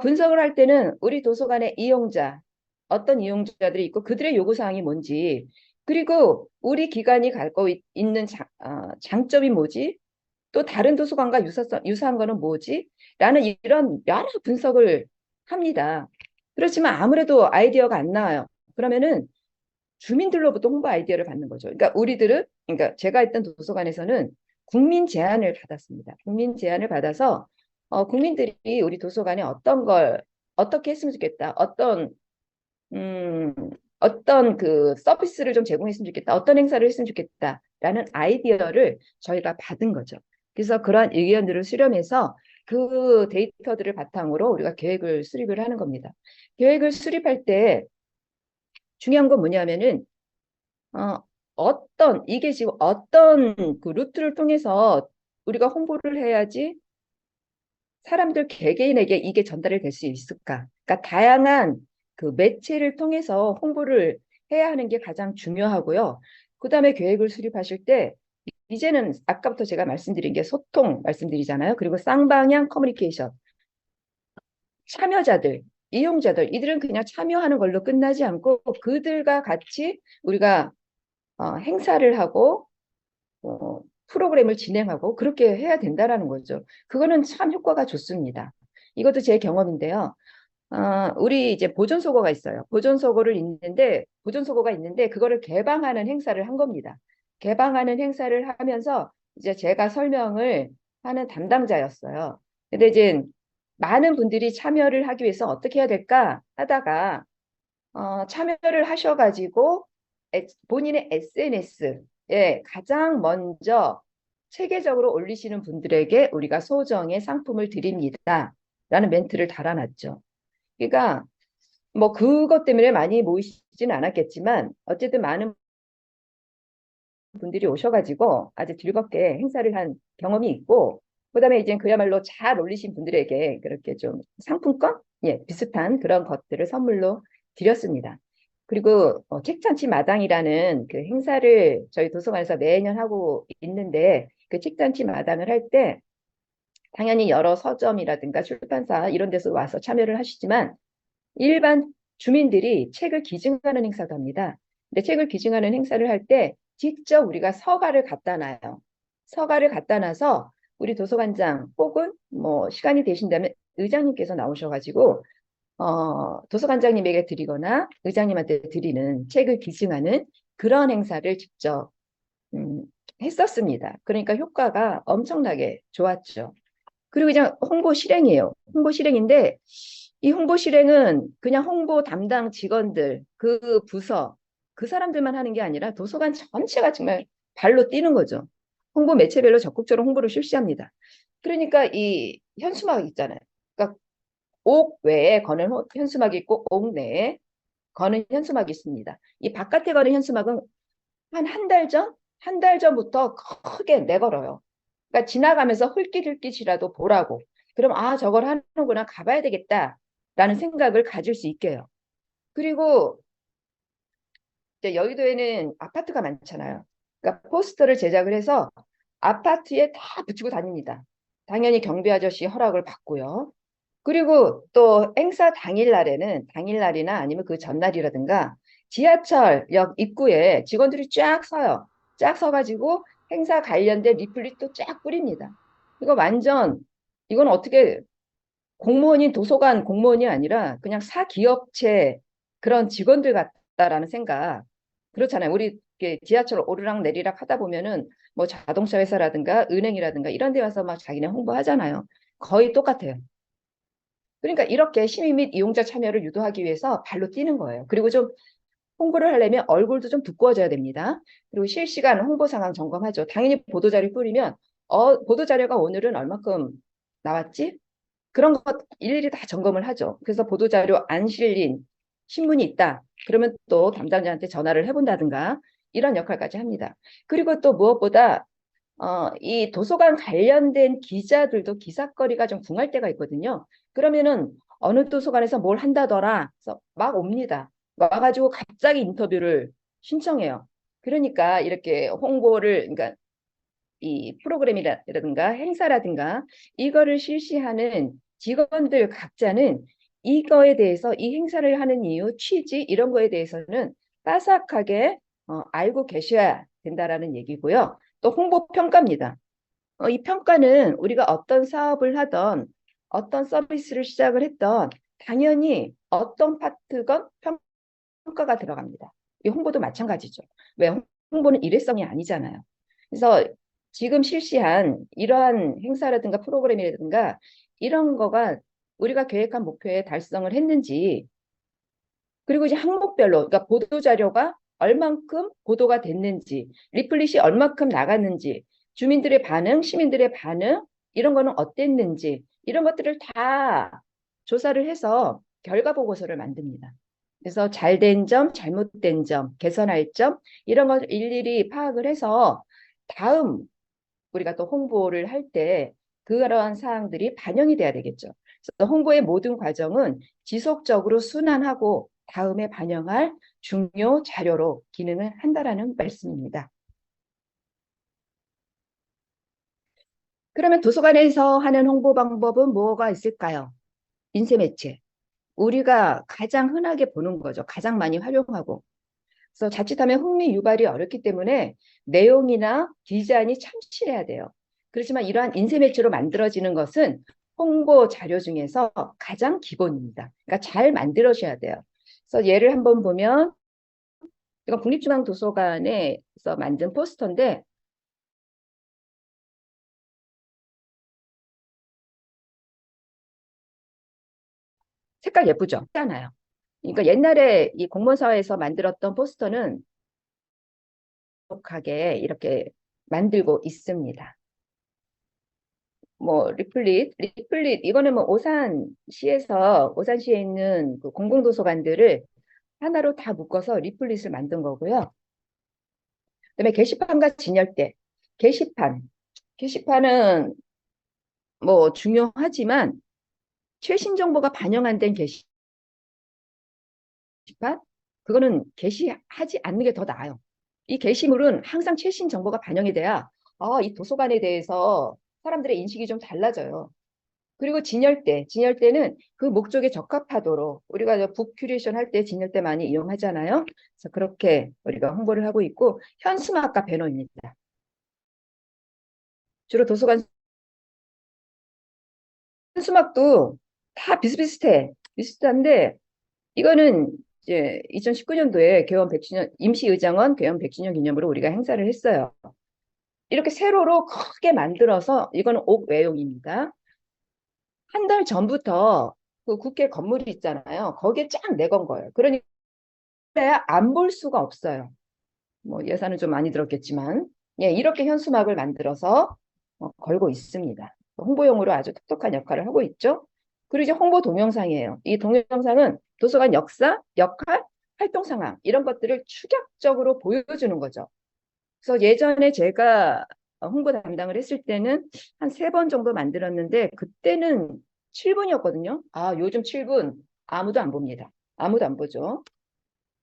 분석을 할 때는 우리 도서관의 이용자, 어떤 이용자들이 있고 그들의 요구사항이 뭔지, 그리고 우리 기관이 갖고 있는 장점이 뭐지? 또 다른 도서관과 유사한 거는 뭐지? 라는 이런 여러 분석을 합니다. 그렇지만 아무래도 아이디어가 안 나와요. 그러면은 주민들로부터 홍보 아이디어를 받는 거죠. 그러니까 제가 있던 도서관에서는 국민 제안을 받았습니다. 국민 제안을 받아서 국민들이 우리 도서관에 어떤 걸 어떻게 했으면 좋겠다. 음, 어떤 그 서비스를 좀 제공했으면 좋겠다. 어떤 행사를 했으면 좋겠다라는 아이디어를 저희가 받은 거죠. 그래서 그러한 의견들을 수렴해서 그 데이터들을 바탕으로 우리가 계획을 수립을 하는 겁니다. 계획을 수립할 때 중요한 건 뭐냐면은 이게 지금 어떤 그 루트를 통해서 우리가 홍보를 해야지 사람들 개개인에게 이게 전달이 될 수 있을까? 그러니까 다양한 그 매체를 통해서 홍보를 해야 하는 게 가장 중요하고요. 그다음에 계획을 수립하실 때 이제는 아까부터 제가 말씀드린 게 소통 말씀드리잖아요. 그리고 쌍방향 커뮤니케이션. 참여자들, 이용자들, 이들은 그냥 참여하는 걸로 끝나지 않고 그들과 같이 우리가 행사를 하고 프로그램을 진행하고 그렇게 해야 된다라는 거죠. 그거는 참 효과가 좋습니다. 이것도 제 경험인데요. 우리 이제 보존소고가 있어요. 보존소고가 있는데 그거를 개방하는 행사를 한 겁니다. 개방하는 행사를 하면서 이제 제가 설명을 하는 담당자였어요. 근데 이제 많은 분들이 참여를 하기 위해서 어떻게 해야 될까 하다가 참여를 하셔가지고 본인의 SNS에 가장 먼저 체계적으로 올리시는 분들에게 우리가 소정의 상품을 드립니다. 라는 멘트를 달아놨죠. 그러니까 뭐 그것 때문에 많이 모이시진 않았겠지만 어쨌든 많은 분들이 오셔가지고 아주 즐겁게 행사를 한 경험이 있고 그다음에 이제 그야말로 잘 올리신 분들에게 그렇게 좀 상품권 비슷한 그런 것들을 선물로 드렸습니다. 그리고 책잔치 마당이라는 그 행사를 저희 도서관에서 매년 하고 있는데 그 책잔치 마당을 할 때 당연히 여러 서점이라든가 출판사 이런 데서 와서 참여를 하시지만 일반 주민들이 책을 기증하는 행사도 합니다. 근데 책을 기증하는 행사를 할 때 직접 우리가 서가를 갖다 놔요. 서가를 갖다 놔서 우리 도서관장 혹은 뭐 시간이 되신다면 의장님께서 나오셔가지고 도서관장님에게 드리거나 의장님한테 드리는 책을 기증하는 그런 행사를 직접 음, 했었습니다. 그러니까 효과가 엄청나게 좋았죠. 그리고 그냥 홍보 실행이에요. 홍보 실행인데 이 홍보 실행은 그냥 홍보 담당 직원들, 그 부서, 그 사람들만 하는 게 아니라 도서관 전체가 정말 발로 뛰는 거죠. 홍보 매체별로 적극적으로 홍보를 실시합니다. 그러니까 이 현수막 있잖아요. 그러니까 옥 외에 거는 현수막이 있고 옥 내에 거는 현수막이 있습니다. 이 바깥에 거는 현수막은 한 달 전? 한 달 전부터 크게 내걸어요. 그러니까 지나가면서 흘깃흘깃이라도 보라고. 그럼 저걸 하는구나 가봐야 되겠다라는 생각을 가질 수 있게 해요. 그리고 이제 여의도에는 아파트가 많잖아요. 그러니까 포스터를 제작을 해서 아파트에 다 붙이고 다닙니다. 당연히 경비 아저씨 허락을 받고요. 그리고 또 행사 당일날이나 아니면 그 전날이라든가 지하철역 입구에 직원들이 쫙 서요. 쫙 서가지고 행사 관련된 리플릿도 쫙 뿌립니다. 이건 어떻게 공무원인 도서관 공무원이 아니라 그냥 사기업체 그런 직원들 같다라는 생각. 그렇잖아요. 우리 이렇게 지하철 오르락 내리락 하다 보면은 뭐 자동차 회사라든가 은행이라든가 이런 데 와서 막 자기네 홍보하잖아요. 거의 똑같아요. 그러니까 이렇게 시민 및 이용자 참여를 유도하기 위해서 발로 뛰는 거예요. 그리고 좀 홍보를 하려면 얼굴도 좀 두꺼워져야 됩니다. 그리고 실시간 홍보 상황 점검하죠. 당연히 보도자료 뿌리면 보도자료가 오늘은 얼마큼 나왔지? 그런 것 일일이 다 점검을 하죠. 그래서 보도자료 안 실린 신문이 있다. 그러면 또 담당자한테 전화를 해본다든가 이런 역할까지 합니다. 그리고 또 무엇보다 이 도서관 관련된 기자들도 기사거리가 좀 궁할 때가 있거든요. 그러면은 어느 도서관에서 뭘 한다더라. 그래서 막 옵니다. 와가지고 갑자기 인터뷰를 신청해요. 그러니까 이렇게 홍보를, 그러니까 이 프로그램이라든가 행사라든가 이거를 실시하는 직원들 각자는 이거에 대해서 이 행사를 하는 이유, 취지 이런 거에 대해서는 빠삭하게 알고 계셔야 된다라는 얘기고요. 또 홍보 평가입니다. 이 평가는 우리가 어떤 사업을 하던 어떤 서비스를 시작을 했던 당연히 어떤 파트건 평가가 들어갑니다. 이 홍보도 마찬가지죠. 왜 홍보는 일회성이 아니잖아요. 그래서 지금 실시한 이러한 행사라든가 프로그램이라든가 이런 거가 우리가 계획한 목표에 달성을 했는지 그리고 이제 항목별로 그러니까 보도 자료가 얼만큼 보도가 됐는지 리플릿이 얼만큼 나갔는지 주민들의 반응, 시민들의 반응 이런 거는 어땠는지 이런 것들을 다 조사를 해서 결과 보고서를 만듭니다. 그래서 잘된 점, 잘못된 점, 개선할 점 이런 것을 일일이 파악을 해서 다음 우리가 또 홍보를 할 때 그러한 사항들이 반영이 돼야 되겠죠. 그래서 홍보의 모든 과정은 지속적으로 순환하고 다음에 반영할 중요 자료로 기능을 한다라는 말씀입니다. 그러면 도서관에서 하는 홍보 방법은 뭐가 있을까요? 인쇄 매체. 우리가 가장 흔하게 보는 거죠. 가장 많이 활용하고. 그래서 자칫하면 흥미 유발이 어렵기 때문에 내용이나 디자인이 참신해야 돼요. 그렇지만 이러한 인쇄 매체로 만들어지는 것은 홍보 자료 중에서 가장 기본입니다. 그러니까 잘 만들어셔야 돼요. 그래서 예를 한번 보면 이건 국립중앙도서관에서 만든 포스터인데 색깔 예쁘죠? 않아요. 그러니까 옛날에 이 공모사회에서 만들었던 포스터는 하게 이렇게 만들고 있습니다. 뭐 리플릿 이거는 뭐 오산시에 있는 그 공공도서관들을 하나로 다 묶어서 리플릿을 만든 거고요. 그다음에 게시판과 진열대. 게시판. 게시판은 뭐 중요하지만 최신 정보가 반영 안 된 게시판 그거는 게시하지 않는 게 더 나아요. 이 게시물은 항상 최신 정보가 반영이 돼야 이 도서관에 대해서 사람들의 인식이 좀 달라져요. 그리고 진열대는 그 목적에 적합하도록 우리가 북 큐레이션 할 때 진열대 많이 이용하잖아요. 그래서 그렇게 우리가 홍보를 하고 있고 현수막과 배너입니다. 주로 도서관 현수막도 다 비슷한데 이거는 이제 2019년도에 개원 100주년 임시의장원 개원 100주년 기념으로 우리가 행사를 했어요. 이렇게 세로로 크게 만들어서 이거는 옥외용입니다. 한 달 전부터 그 국회 건물이 있잖아요. 거기에 쫙 내건 거예요. 그러니까 안 볼 수가 없어요. 뭐 예산은 좀 많이 들었겠지만 예, 이렇게 현수막을 만들어서 걸고 있습니다. 홍보용으로 아주 똑똑한 역할을 하고 있죠. 그리고 이제 홍보 동영상이에요. 이 동영상은 도서관 역사, 역할, 활동 상황 이런 것들을 축약적으로 보여주는 거죠. 그래서 예전에 제가 홍보 담당을 했을 때는 한 3번 정도 만들었는데 그때는 7분이었거든요. 요즘 7분 아무도 안 봅니다. 아무도 안 보죠.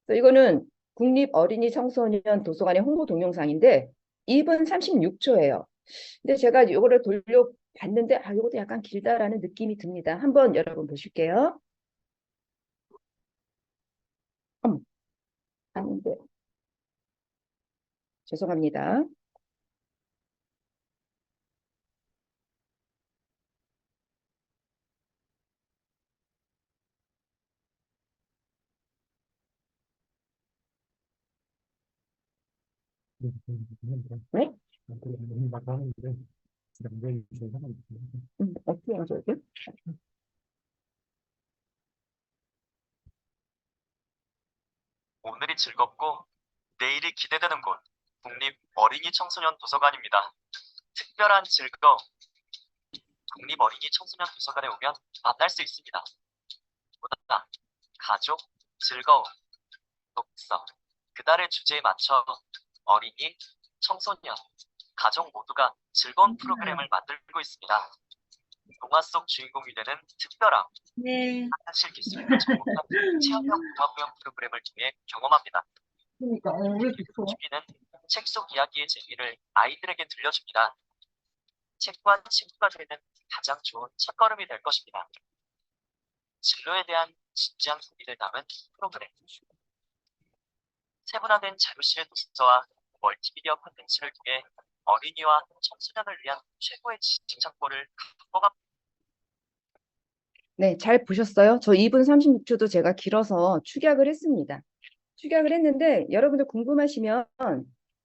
그래서 이거는 국립 어린이 청소년 도서관의 홍보 동영상인데 2분 36초예요. 근데 제가 이거를 돌려봤는데 이것도 약간 길다라는 느낌이 듭니다. 한번 여러분 보실게요. 아닌데 죄송합니다. 네? 어떻게 하죠 이게? 오늘이 즐겁고 내일이 기대되는 곳, 국립 어린이 청소년 도서관입니다. 특별한 즐거움. 국립어린이 청소년 도서관에 오면 만날 수 있습니다. 보다 가족, 즐거움, 독서. 그달의 주제에 맞춰 어린이, 청소년, 가족 모두가 즐거운 프로그램을 만들고 있습니다. 동화 속 주인공이 되는 특별함, 네. 사실 기술과 접목한 체험형 문화구형 프로그램을 통해 경험합니다. 그러니까 왜 좋죠? 주기는 책 속 이야기의 재미를 아이들에게 들려줍니다. 책과 친구가 되는 가장 좋은 첫걸음이 될 것입니다. 진로에 대한 진지한 고민을 담은 프로그램. 세분화된 자료실의 도서와 멀티미디어 콘텐츠를 통해 어린이와 청소년을 위한 최고의 지식 창고를 갖춰갑니다. 네, 잘 보셨어요? 저 2분 36초도 제가 길어서 축약을 했습니다. 축약을 했는데 여러분들 궁금하시면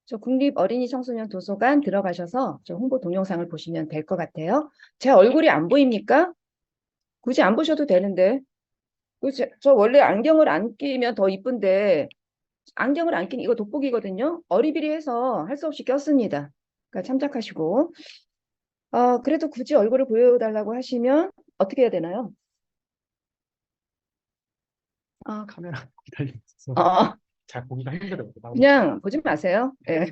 저 국립어린이청소년도서관 들어가셔서 저 홍보 동영상을 보시면 될 것 같아요. 제 얼굴이 안 보입니까? 굳이 안 보셔도 되는데. 저 원래 안경을 안 끼면 더 이쁜데 안경을 안 끼는 이거 돋보기거든요. 어리비리해서 할 수 없이 꼈습니다. 그러니까 참작하시고. 그래도 굳이 얼굴을 보여달라고 하시면 어떻게 해야 되나요? 카메라 기다리고 있어서 어, 잘 보기가 힘들어요. 그냥 보지 마세요. 예.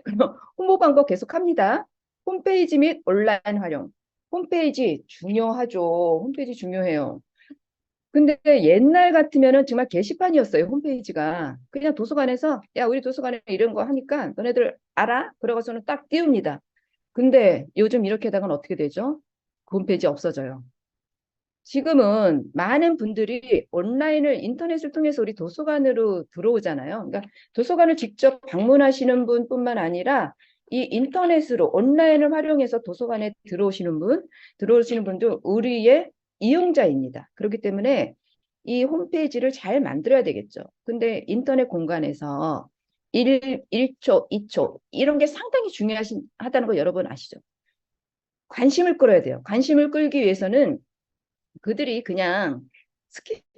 그럼 홍보 방법 계속합니다. 홈페이지 및 온라인 활용. 홈페이지 중요하죠. 홈페이지 중요해요. 근데 옛날 같으면은 정말 게시판이었어요. 홈페이지가. 그냥 도서관에서 야 우리 도서관에 이런 거 하니까 너네들 알아? 그러고서는 딱 띄웁니다. 근데 요즘 이렇게 하다가는 어떻게 되죠? 그 홈페이지 없어져요. 지금은 많은 분들이 온라인을 인터넷을 통해서 우리 도서관으로 들어오잖아요. 그러니까 도서관을 직접 방문하시는 분뿐만 아니라 이 인터넷으로 온라인을 활용해서 도서관에 들어오시는 분도 우리의 이용자입니다. 그렇기 때문에 이 홈페이지를 잘 만들어야 되겠죠. 근데 인터넷 공간에서 1초, 2초 이런 게 상당히 중요하다는 거 여러분 아시죠? 관심을 끌어야 돼요. 관심을 끌기 위해서는 그들이 그냥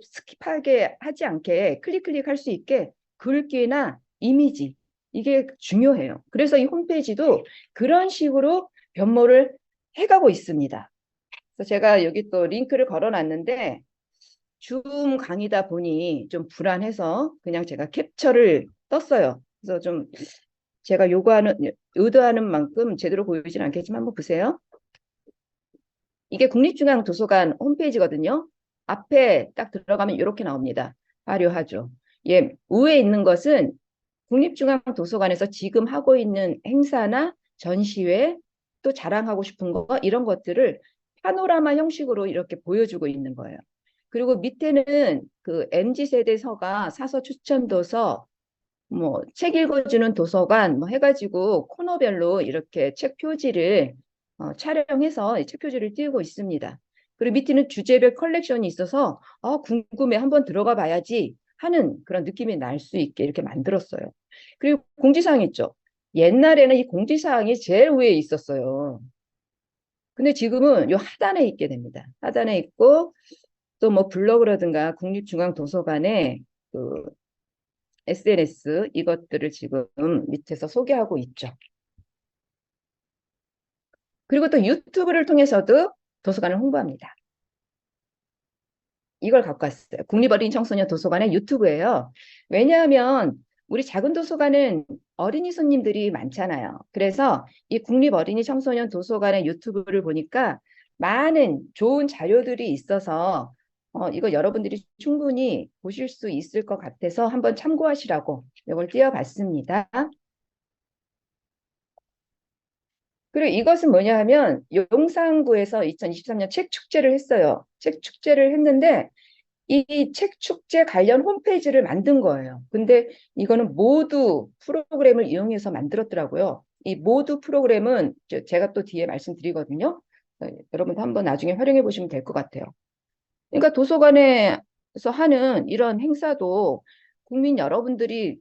스킵하게 하지 않게 클릭할 수 있게 글귀나 이미지 이게 중요해요. 그래서 이 홈페이지도 그런 식으로 변모를 해가고 있습니다. 그래서 제가 여기 또 링크를 걸어놨는데 줌 강의다 보니 좀 불안해서 그냥 제가 캡처를 떴어요. 그래서 좀 제가 의도하는 만큼 제대로 보이진 않겠지만 한번 보세요. 이게 국립중앙도서관 홈페이지거든요. 앞에 딱 들어가면 이렇게 나옵니다. 화려하죠. 예, 위에 있는 것은 국립중앙도서관에서 지금 하고 있는 행사나 전시회 또 자랑하고 싶은 거 이런 것들을 파노라마 형식으로 이렇게 보여주고 있는 거예요. 그리고 밑에는 그 MZ세대서가 사서 추천도서 뭐 책 읽어주는 도서관 뭐 해가지고 코너별로 이렇게 책 표지를 촬영해서 책 표지를 띄우고 있습니다. 그리고 밑에는 주제별 컬렉션이 있어서 궁금해 한번 들어가 봐야지 하는 그런 느낌이 날 수 있게 이렇게 만들었어요. 그리고 공지사항 있죠. 옛날에는 이 공지사항이 제일 위에 있었어요. 근데 지금은 요 하단에 있게 됩니다. 하단에 있고 또 뭐 블로그라든가 국립중앙도서관에 그 SNS 이것들을 지금 밑에서 소개하고 있죠. 그리고 또 유튜브를 통해서도 도서관을 홍보합니다. 이걸 갖고 왔어요. 국립어린이 청소년 도서관의 유튜브예요. 왜냐하면 우리 작은 도서관은 어린이 손님들이 많잖아요. 그래서 이 국립어린이 청소년 도서관의 유튜브를 보니까 많은 좋은 자료들이 있어서 이거 여러분들이 충분히 보실 수 있을 것 같아서 한번 참고하시라고 이걸 띄워봤습니다. 그리고 이것은 뭐냐 하면 용산구에서 2023년 책 축제를 했어요. 책 축제를 했는데 이 책 축제 관련 홈페이지를 만든 거예요. 근데 이거는 모두 프로그램을 이용해서 만들었더라고요. 이 모두 프로그램은 제가 또 뒤에 말씀드리거든요. 여러분도 한번 나중에 활용해 보시면 될 것 같아요. 그러니까 도서관에서 하는 이런 행사도 국민 여러분들이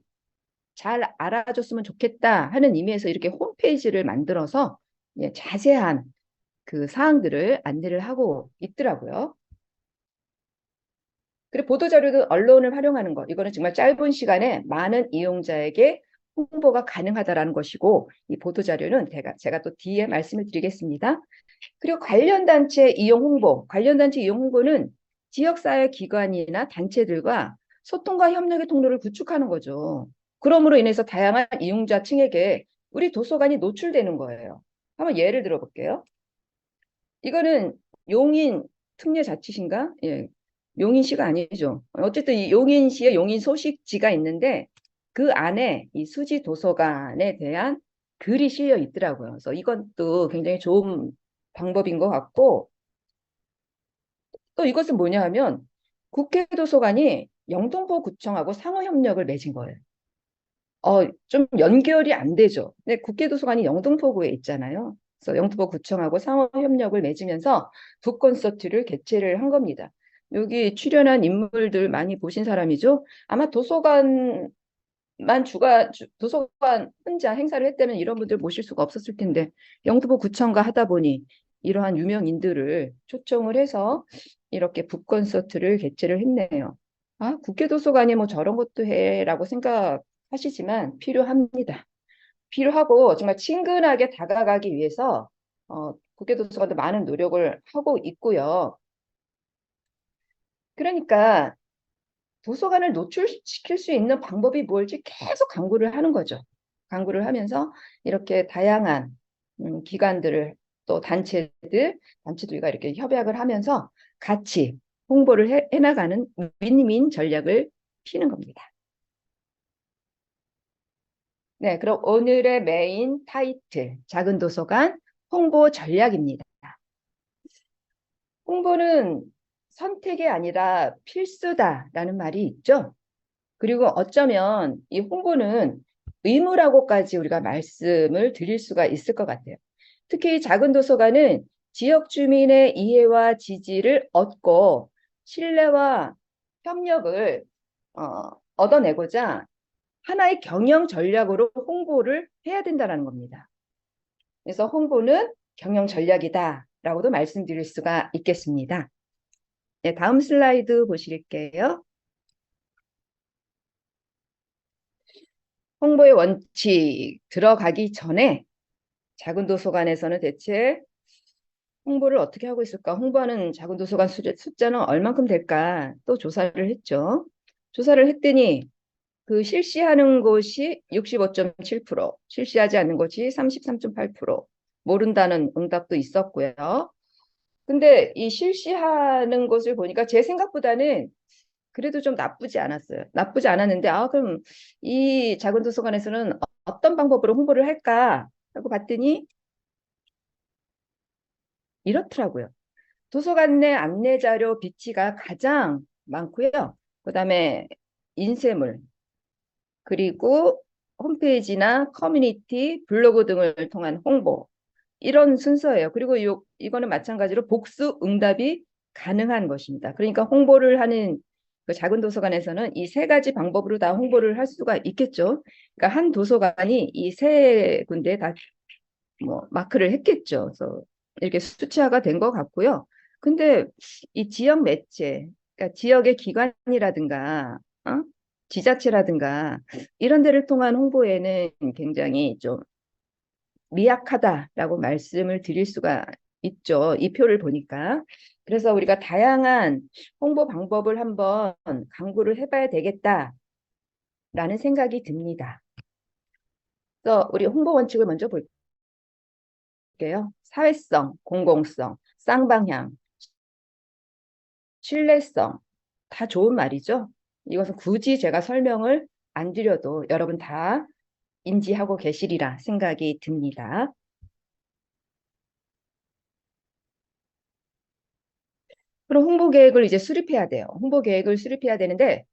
잘 알아줬으면 좋겠다 하는 의미에서 이렇게 홈페이지를 만들어서 자세한 그 사항들을 안내를 하고 있더라고요. 그리고 보도자료도 언론을 활용하는 것. 이거는 정말 짧은 시간에 많은 이용자에게 홍보가 가능하다라는 것이고, 이 보도자료는 제가 또 뒤에 말씀을 드리겠습니다. 그리고 관련 단체 이용 홍보, 관련 단체 이용 홍보는 지역사회 기관이나 단체들과 소통과 협력의 통로를 구축하는 거죠. 그러므로 인해서 다양한 이용자층에게 우리 도서관이 노출되는 거예요. 한번 예를 들어 볼게요. 이거는 용인 특례자치시인가? 예, 용인시가 아니죠. 어쨌든 이 용인시에 용인 소식지가 있는데 그 안에 이 수지 도서관에 대한 글이 실려 있더라고요. 그래서 이것도 굉장히 좋은 방법인 것 같고, 또 이것은 뭐냐 하면 국회 도서관이 영등포구청하고 상호협력을 맺은 거예요. 좀 연결이 안 되죠. 근데 국회 도서관이 영등포구에 있잖아요. 그래서 영등포구청하고 상호협력을 맺으면서 북콘서트를 개최를 한 겁니다. 여기 출연한 인물들 많이 보신 사람이죠. 아마 도서관 혼자 행사를 했다면 이런 분들 모실 수가 없었을 텐데 영등포구청과 하다 보니 이러한 유명인들을 초청을 해서 이렇게 북콘서트를 개최를 했네요. 아, 국회 도서관이 뭐 저런 것도 해라고 생각하시지만 필요합니다. 필요하고 정말 친근하게 다가가기 위해서 국회 도서관도 많은 노력을 하고 있고요. 그러니까 도서관을 노출시킬 수 있는 방법이 뭘지 계속 강구를 하는 거죠. 강구를 하면서 이렇게 다양한 기관들을 또 단체들과 이렇게 협약을 하면서 같이 홍보를 해나가는 윈윈 전략을 피는 겁니다. 네, 그럼 오늘의 메인 타이틀, 작은 도서관 홍보 전략입니다. 홍보는 선택이 아니라 필수다라는 말이 있죠. 그리고 어쩌면 이 홍보는 의무라고까지 우리가 말씀을 드릴 수가 있을 것 같아요. 특히 작은 도서관은 지역 주민의 이해와 지지를 얻고 신뢰와 협력을 얻어내고자 하나의 경영 전략으로 홍보를 해야 된다는 겁니다. 그래서 홍보는 경영 전략이다라고도 말씀드릴 수가 있겠습니다. 네, 다음 슬라이드 보실게요. 홍보의 원칙 들어가기 전에 작은 도서관에서는 대체 홍보를 어떻게 하고 있을까? 홍보하는 작은 도서관 숫자는 얼만큼 될까? 또 조사를 했죠. 조사를 했더니 그 실시하는 곳이 65.7%, 실시하지 않는 곳이 33.8%, 모른다는 응답도 있었고요. 근데 이 실시하는 것을 보니까 제 생각보다는 그래도 좀 나쁘지 않았어요. 나쁘지 않았는데, 그럼 이 작은 도서관에서는 어떤 방법으로 홍보를 할까 하고 봤더니 이렇더라고요. 도서관 내 안내 자료 비치가 가장 많고요. 그다음에 인쇄물, 그리고 홈페이지나 커뮤니티, 블로그 등을 통한 홍보, 이런 순서예요. 그리고 이거는 마찬가지로 복수 응답이 가능한 것입니다. 그러니까 홍보를 하는 그 작은 도서관에서는 이 세 가지 방법으로 다 홍보를 할 수가 있겠죠. 그러니까 한 도서관이 이 세 군데 다 뭐 마크를 했겠죠. 그래서 이렇게 수치화가 된 것 같고요. 근데 이 지역 매체, 그러니까 지역의 기관이라든가 지자체라든가 이런 데를 통한 홍보에는 굉장히 좀 미약하다라고 말씀을 드릴 수가 있죠. 이 표를 보니까. 그래서 우리가 다양한 홍보 방법을 한번 강구를 해봐야 되겠다라는 생각이 듭니다. 그래서 우리 홍보 원칙을 먼저 볼게요. 사회성, 공공성, 쌍방향, 신뢰성, 다 좋은 말이죠. 이것은 굳이 제가 설명을 안 드려도 여러분 다 인지하고 계시리라 생각이 듭니다. 그럼 홍보 계획을 이제 수립해야 돼요. 홍보 계획을 수립해야 되는데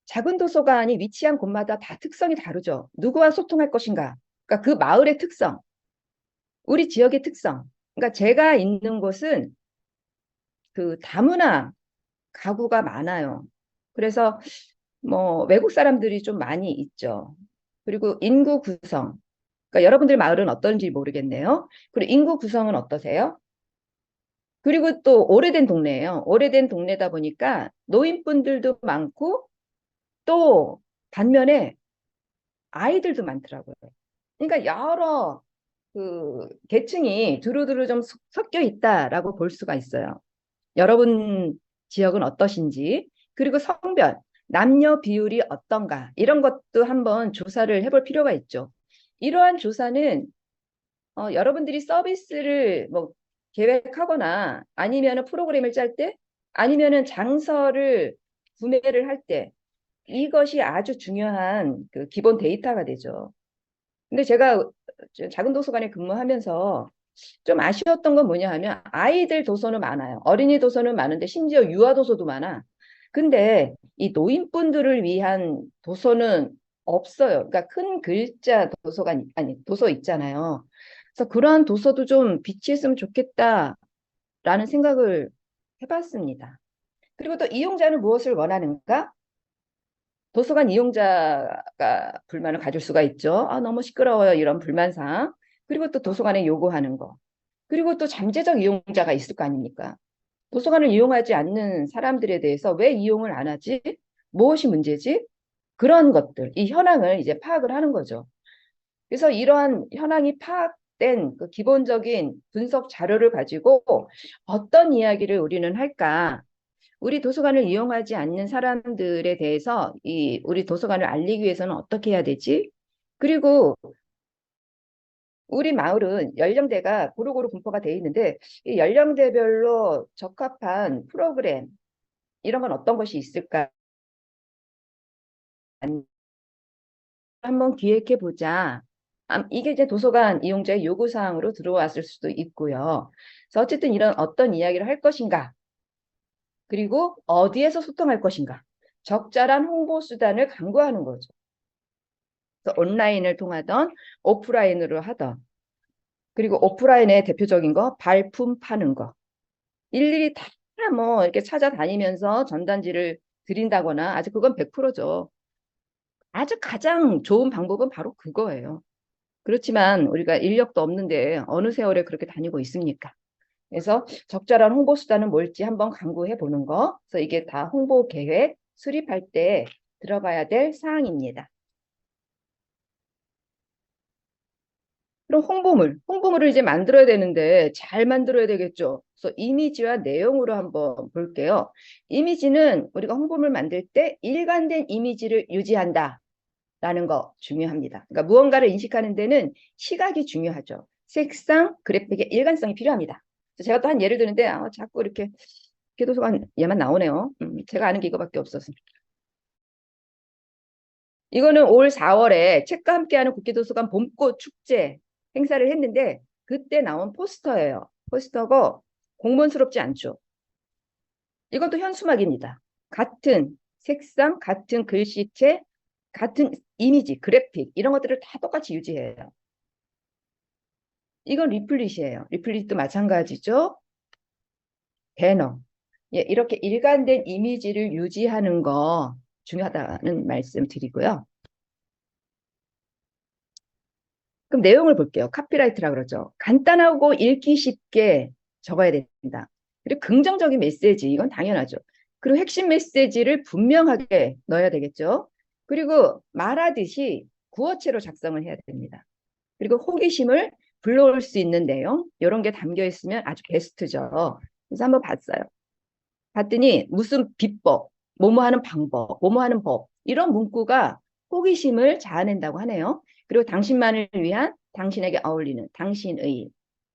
작은 도서관이 위치한 곳마다 다 특성이 다르죠. 누구와 소통할 것인가? 그러니까 그 마을의 특성, 우리 지역의 특성. 그러니까 제가 있는 곳은 그 다문화 가구가 많아요. 그래서 뭐 외국 사람들이 좀 많이 있죠. 그리고 인구 구성. 그러니까 여러분들 마을은 어떤지 모르겠네요. 그리고 인구 구성은 어떠세요? 그리고 또 오래된 동네예요. 오래된 동네다 보니까 노인분들도 많고 또 반면에 아이들도 많더라고요. 그러니까 여러 그 계층이 두루두루 좀 섞여 있다라고 볼 수가 있어요. 여러분 지역은 어떠신지, 그리고 성별, 남녀 비율이 어떤가, 이런 것도 한번 조사를 해볼 필요가 있죠. 이러한 조사는 여러분들이 서비스를 뭐 계획하거나 아니면 프로그램을 짤 때, 아니면은 장서를 구매를 할 때, 이것이 아주 중요한 그 기본 데이터가 되죠. 근데 제가 작은 도서관에 근무하면서 좀 아쉬웠던 건 뭐냐 하면, 아이들 도서는 많아요. 어린이 도서는 많은데 심지어 유아 도서도 많아. 근데 이 노인분들을 위한 도서는 없어요. 그러니까 큰 글자 도서관, 아니 도서 있잖아요. 그래서 그러한 도서도 좀 비치했으면 좋겠다라는 생각을 해봤습니다. 그리고 또 이용자는 무엇을 원하는가? 도서관 이용자가 불만을 가질 수가 있죠. 아, 너무 시끄러워요. 이런 불만사항. 그리고 또 도서관에 요구하는 거. 그리고 또 잠재적 이용자가 있을 거 아닙니까? 도서관을 이용하지 않는 사람들에 대해서 왜 이용을 안 하지? 무엇이 문제지? 그런 것들, 이 현황을 이제 파악을 하는 거죠. 그래서 이러한 현황이 파악된 그 기본적인 분석 자료를 가지고 어떤 이야기를 우리는 할까? 우리 도서관을 이용하지 않는 사람들에 대해서 이 우리 도서관을 알리기 위해서는 어떻게 해야 되지? 그리고 우리 마을은 연령대가 고루고루 분포가 돼 있는데, 이 연령대별로 적합한 프로그램 이런 건 어떤 것이 있을까? 한번 기획해 보자. 이게 이제 도서관 이용자의 요구사항으로 들어왔을 수도 있고요. 그래서 어쨌든 이런 어떤 이야기를 할 것인가, 그리고 어디에서 소통할 것인가, 적절한 홍보 수단을 강구하는 거죠. 그래서 온라인을 통하던 오프라인으로 하던, 그리고 오프라인의 대표적인 거 발품 파는 거, 일일이 다 뭐 이렇게 찾아다니면서 전단지를 드린다거나, 아주 그건 100%죠. 아주 가장 좋은 방법은 바로 그거예요. 그렇지만 우리가 인력도 없는데 어느 세월에 그렇게 다니고 있습니까? 그래서 적절한 홍보 수단은 뭘지 한번 강구해 보는 거. 그래서 이게 다 홍보 계획 수립할 때 들어가야 될 사항입니다. 그럼 홍보물을 이제 만들어야 되는데 잘 만들어야 되겠죠. 그래서 이미지와 내용으로 한번 볼게요. 이미지는 우리가 홍보물 만들 때 일관된 이미지를 유지한다 라는 거 중요합니다. 그러니까 무언가를 인식하는 데는 시각이 중요하죠. 색상, 그래픽의 일관성이 필요합니다. 제가 또 한 예를 드는데 자꾸 이렇게 개도서관 얘만 나오네요. 제가 아는 게 이거밖에 없어서. 이거는 올 4월에 책과 함께하는 국회도서관 봄꽃 축제 행사를 했는데, 그때 나온 포스터예요. 포스터고 공문스럽지 않죠. 이것도 현수막입니다. 같은 색상, 같은 글씨체, 같은 이미지, 그래픽 이런 것들을 다 똑같이 유지해요. 이건 리플릿이에요. 리플릿도 마찬가지죠. 배너. 예, 이렇게 일관된 이미지를 유지하는 거 중요하다는 말씀 드리고요. 그럼 내용을 볼게요. 카피라이트라고 그러죠. 간단하고 읽기 쉽게 적어야 된다. 그리고 긍정적인 메시지, 이건 당연하죠. 그리고 핵심 메시지를 분명하게 넣어야 되겠죠. 그리고 말하듯이 구어체로 작성을 해야 됩니다. 그리고 호기심을 불러올 수 있는 내용, 이런 게 담겨 있으면 아주 베스트죠. 그래서 한번 봤어요. 봤더니 무슨 비법, 뭐뭐 하는 방법, 뭐뭐 하는 법, 이런 문구가 호기심을 자아낸다고 하네요. 그리고 당신만을 위한, 당신에게 어울리는, 당신의,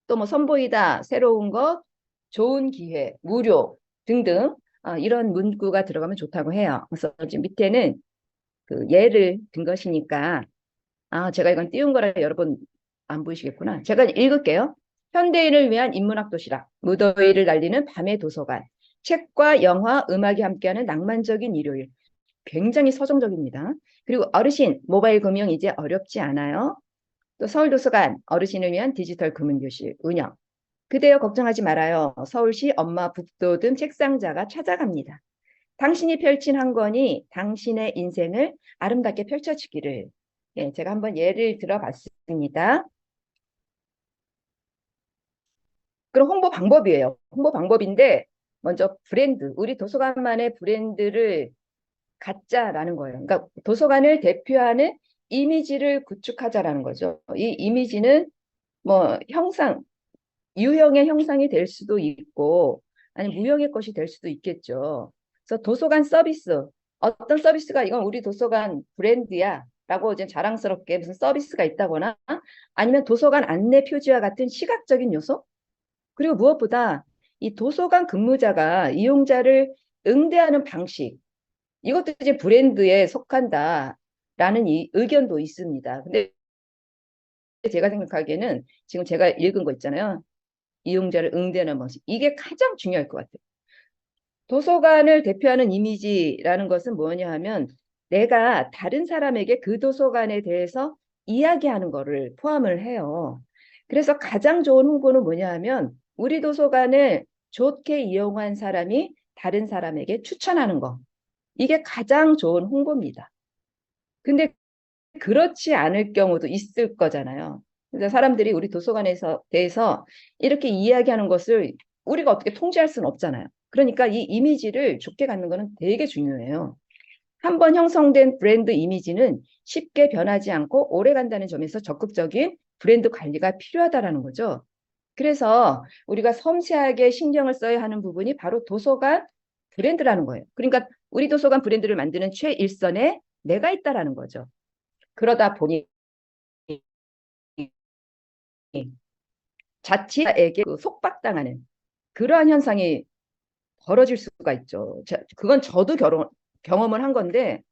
또 뭐 선보이다, 새로운 것, 좋은 기회, 무료 등등, 이런 문구가 들어가면 좋다고 해요. 그래서 지금 밑에는 그 예를 든 것이니까, 제가 이건 띄운 거라 여러분 안 보이시겠구나. 제가 읽을게요. 현대인을 위한 인문학 도시락, 무더위를 날리는 밤의 도서관, 책과 영화, 음악이 함께하는 낭만적인 일요일. 굉장히 서정적입니다. 그리고 어르신, 모바일 금융 이제 어렵지 않아요. 또 서울도서관, 어르신을 위한 디지털 금융교실 운영. 그대여 걱정하지 말아요. 서울시 엄마 북돋움 책상자가 찾아갑니다. 당신이 펼친 한 권이 당신의 인생을 아름답게 펼쳐주기를. 예, 제가 한번 예를 들어봤습니다. 그럼 홍보 방법이에요. 홍보 방법인데, 먼저 브랜드, 우리 도서관만의 브랜드를 갖자라는 거예요. 그러니까 도서관을 대표하는 이미지를 구축하자라는 거죠. 이 이미지는 뭐 유형의 형상이 될 수도 있고 아니 무형의 것이 될 수도 있겠죠. 그래서 도서관 서비스, 어떤 서비스가 이건 우리 도서관 브랜드야 라고 이제 자랑스럽게 무슨 서비스가 있다거나 아니면 도서관 안내 표지와 같은 시각적인 요소, 그리고 무엇보다 이 도서관 근무자가 이용자를 응대하는 방식, 이것도 이제 브랜드에 속한다라는 이 의견도 있습니다. 근데 제가 생각하기에는 지금 제가 읽은 거 있잖아요. 이용자를 응대하는 방식. 이게 가장 중요할 것 같아요. 도서관을 대표하는 이미지라는 것은 뭐냐 하면 내가 다른 사람에게 그 도서관에 대해서 이야기하는 거를 포함을 해요. 그래서 가장 좋은 홍보는 뭐냐 하면 우리 도서관을 좋게 이용한 사람이 다른 사람에게 추천하는 거. 이게 가장 좋은 홍보입니다. 근데 그렇지 않을 경우도 있을 거잖아요. 그래서 사람들이 우리 도서관에서 대해서 이렇게 이야기하는 것을 우리가 어떻게 통제할 수는 없잖아요. 그러니까 이 이미지를 좋게 갖는 거는 되게 중요해요. 한번 형성된 브랜드 이미지는 쉽게 변하지 않고 오래 간다는 점에서 적극적인 브랜드 관리가 필요하다라는 거죠. 그래서 우리가 섬세하게 신경을 써야 하는 부분이 바로 도서관 브랜드라는 거예요. 그러니까 우리 도서관 브랜드를 만드는 최일선에 내가 있다라는 거죠. 그러다 보니 자칫에게 속박당하는 그러한 현상이 벌어질 수가 있죠. 그건 저도 경험을 한 건데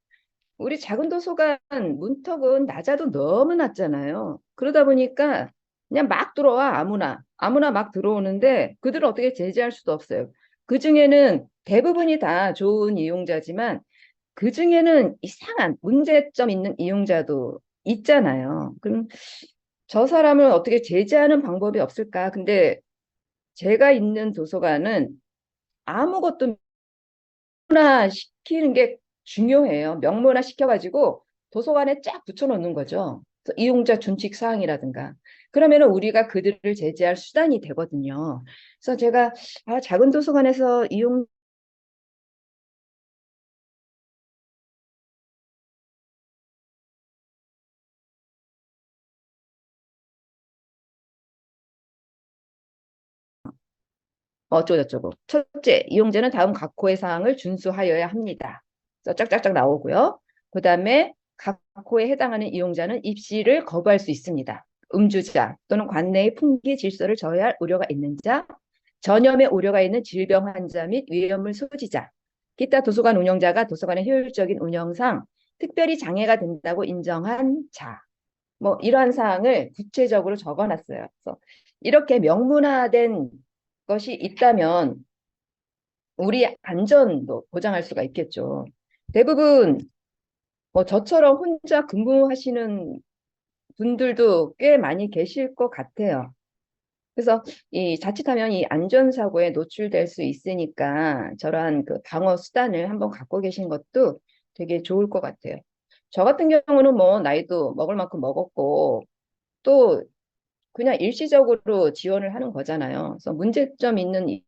우리 작은 도서관 문턱은 낮아도 너무 낮잖아요. 그러다 보니까 그냥 막 들어와 아무나 막 들어오는데 그들을 어떻게 제재할 수도 없어요. 그중에는 대부분이 다 좋은 이용자지만 그중에는 이상한 문제점 있는 이용자도 있잖아요. 그럼 저 사람을 어떻게 제재하는 방법이 없을까? 근데 제가 있는 도서관은 아무것도 명문화 시키는 게 중요해요. 명문화 시켜가지고 도서관에 쫙 붙여놓는 거죠. 그래서 이용자 준칙 사항이라든가. 그러면은 우리가 그들을 제재할 수단이 되거든요. 그래서 제가 작은 도서관에서 어쩌고저쩌고. 첫째, 이용자는 다음 각호의 사항을 준수하여야 합니다. 그래서 짝짝짝 나오고요. 그 다음에 각호에 해당하는 이용자는 입시를 거부할 수 있습니다. 음주자 또는 관내의 풍기 질서를 저해할 우려가 있는 자, 전염의 우려가 있는 질병 환자 및 위험물 소지자, 기타 도서관 운영자가 도서관의 효율적인 운영상 특별히 장애가 된다고 인정한 자, 뭐 이러한 사항을 구체적으로 적어놨어요. 그래서 이렇게 명문화된 것이 있다면 우리 안전도 보장할 수가 있겠죠. 대부분 뭐 저처럼 혼자 근무하시는 분들도 꽤 많이 계실 것 같아요. 그래서 이 자칫하면 이 안전사고에 노출될 수 있으니까 저러한 그 방어 수단을 한번 갖고 계신 것도 되게 좋을 것 같아요. 저 같은 경우는 뭐 나이도 먹을 만큼 먹었고 또 그냥 일시적으로 지원을 하는 거잖아요. 그래서 문제점 있는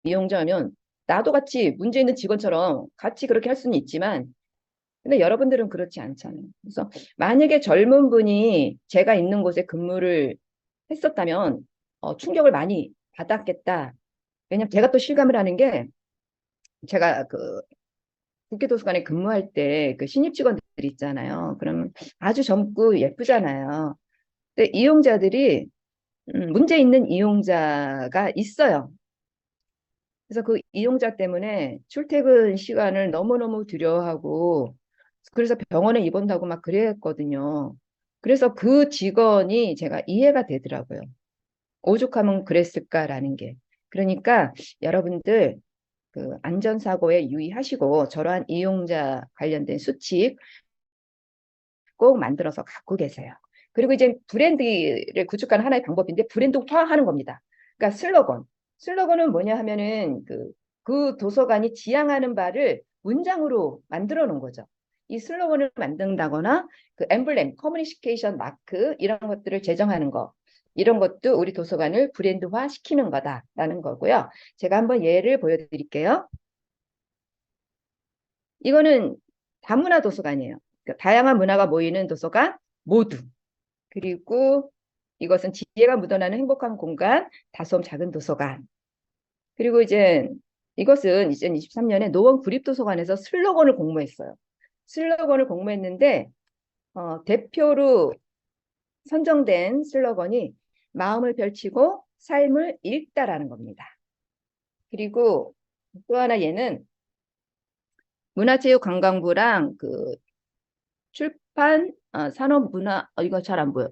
이용자면 나도 같이 문제 있는 직원처럼 같이 그렇게 할 수는 있지만 근데 여러분들은 그렇지 않잖아요. 그래서 만약에 젊은 분이 제가 있는 곳에 근무를 했었다면 충격을 많이 받았겠다. 왜냐면 제가 또 실감을 하는 게 제가 그 국회도서관에 근무할 때 그 신입 직원들 있잖아요. 그럼 아주 젊고 예쁘잖아요. 근데 이용자들이 문제 있는 이용자가 있어요. 그래서 그 이용자 때문에 출퇴근 시간을 너무너무 두려워하고 그래서 병원에 입원하고 막 그랬거든요. 그래서 그 직원이 제가 이해가 되더라고요. 오죽하면 그랬을까라는 게. 그러니까 여러분들 그 안전사고에 유의하시고 저러한 이용자 관련된 수칙 꼭 만들어서 갖고 계세요. 그리고 이제 브랜드를 구축하는 하나의 방법인데 브랜드화하는 겁니다. 그러니까 슬로건은 뭐냐 하면은 그 도서관이 지향하는 바를 문장으로 만들어 놓은 거죠. 이 슬로건을 만든다거나 그 엠블렘, 커뮤니케이션 마크 이런 것들을 제정하는 거. 이런 것도 우리 도서관을 브랜드화 시키는 거다라는 거고요. 제가 한번 예를 보여드릴게요. 이거는 다문화 도서관이에요. 다양한 문화가 모이는 도서관 모두. 그리고 이것은 지혜가 묻어나는 행복한 공간 다솜 작은 도서관. 그리고 이제 이것은 2023년에 노원 구립도서관에서 슬로건을 공모했어요. 슬로건을 공모했는데 대표로 선정된 슬로건이 마음을 펼치고 삶을 읽다라는 겁니다. 그리고 또 하나 얘는 문화체육관광부랑 그 출판 산업문화 이거 잘 안 보여.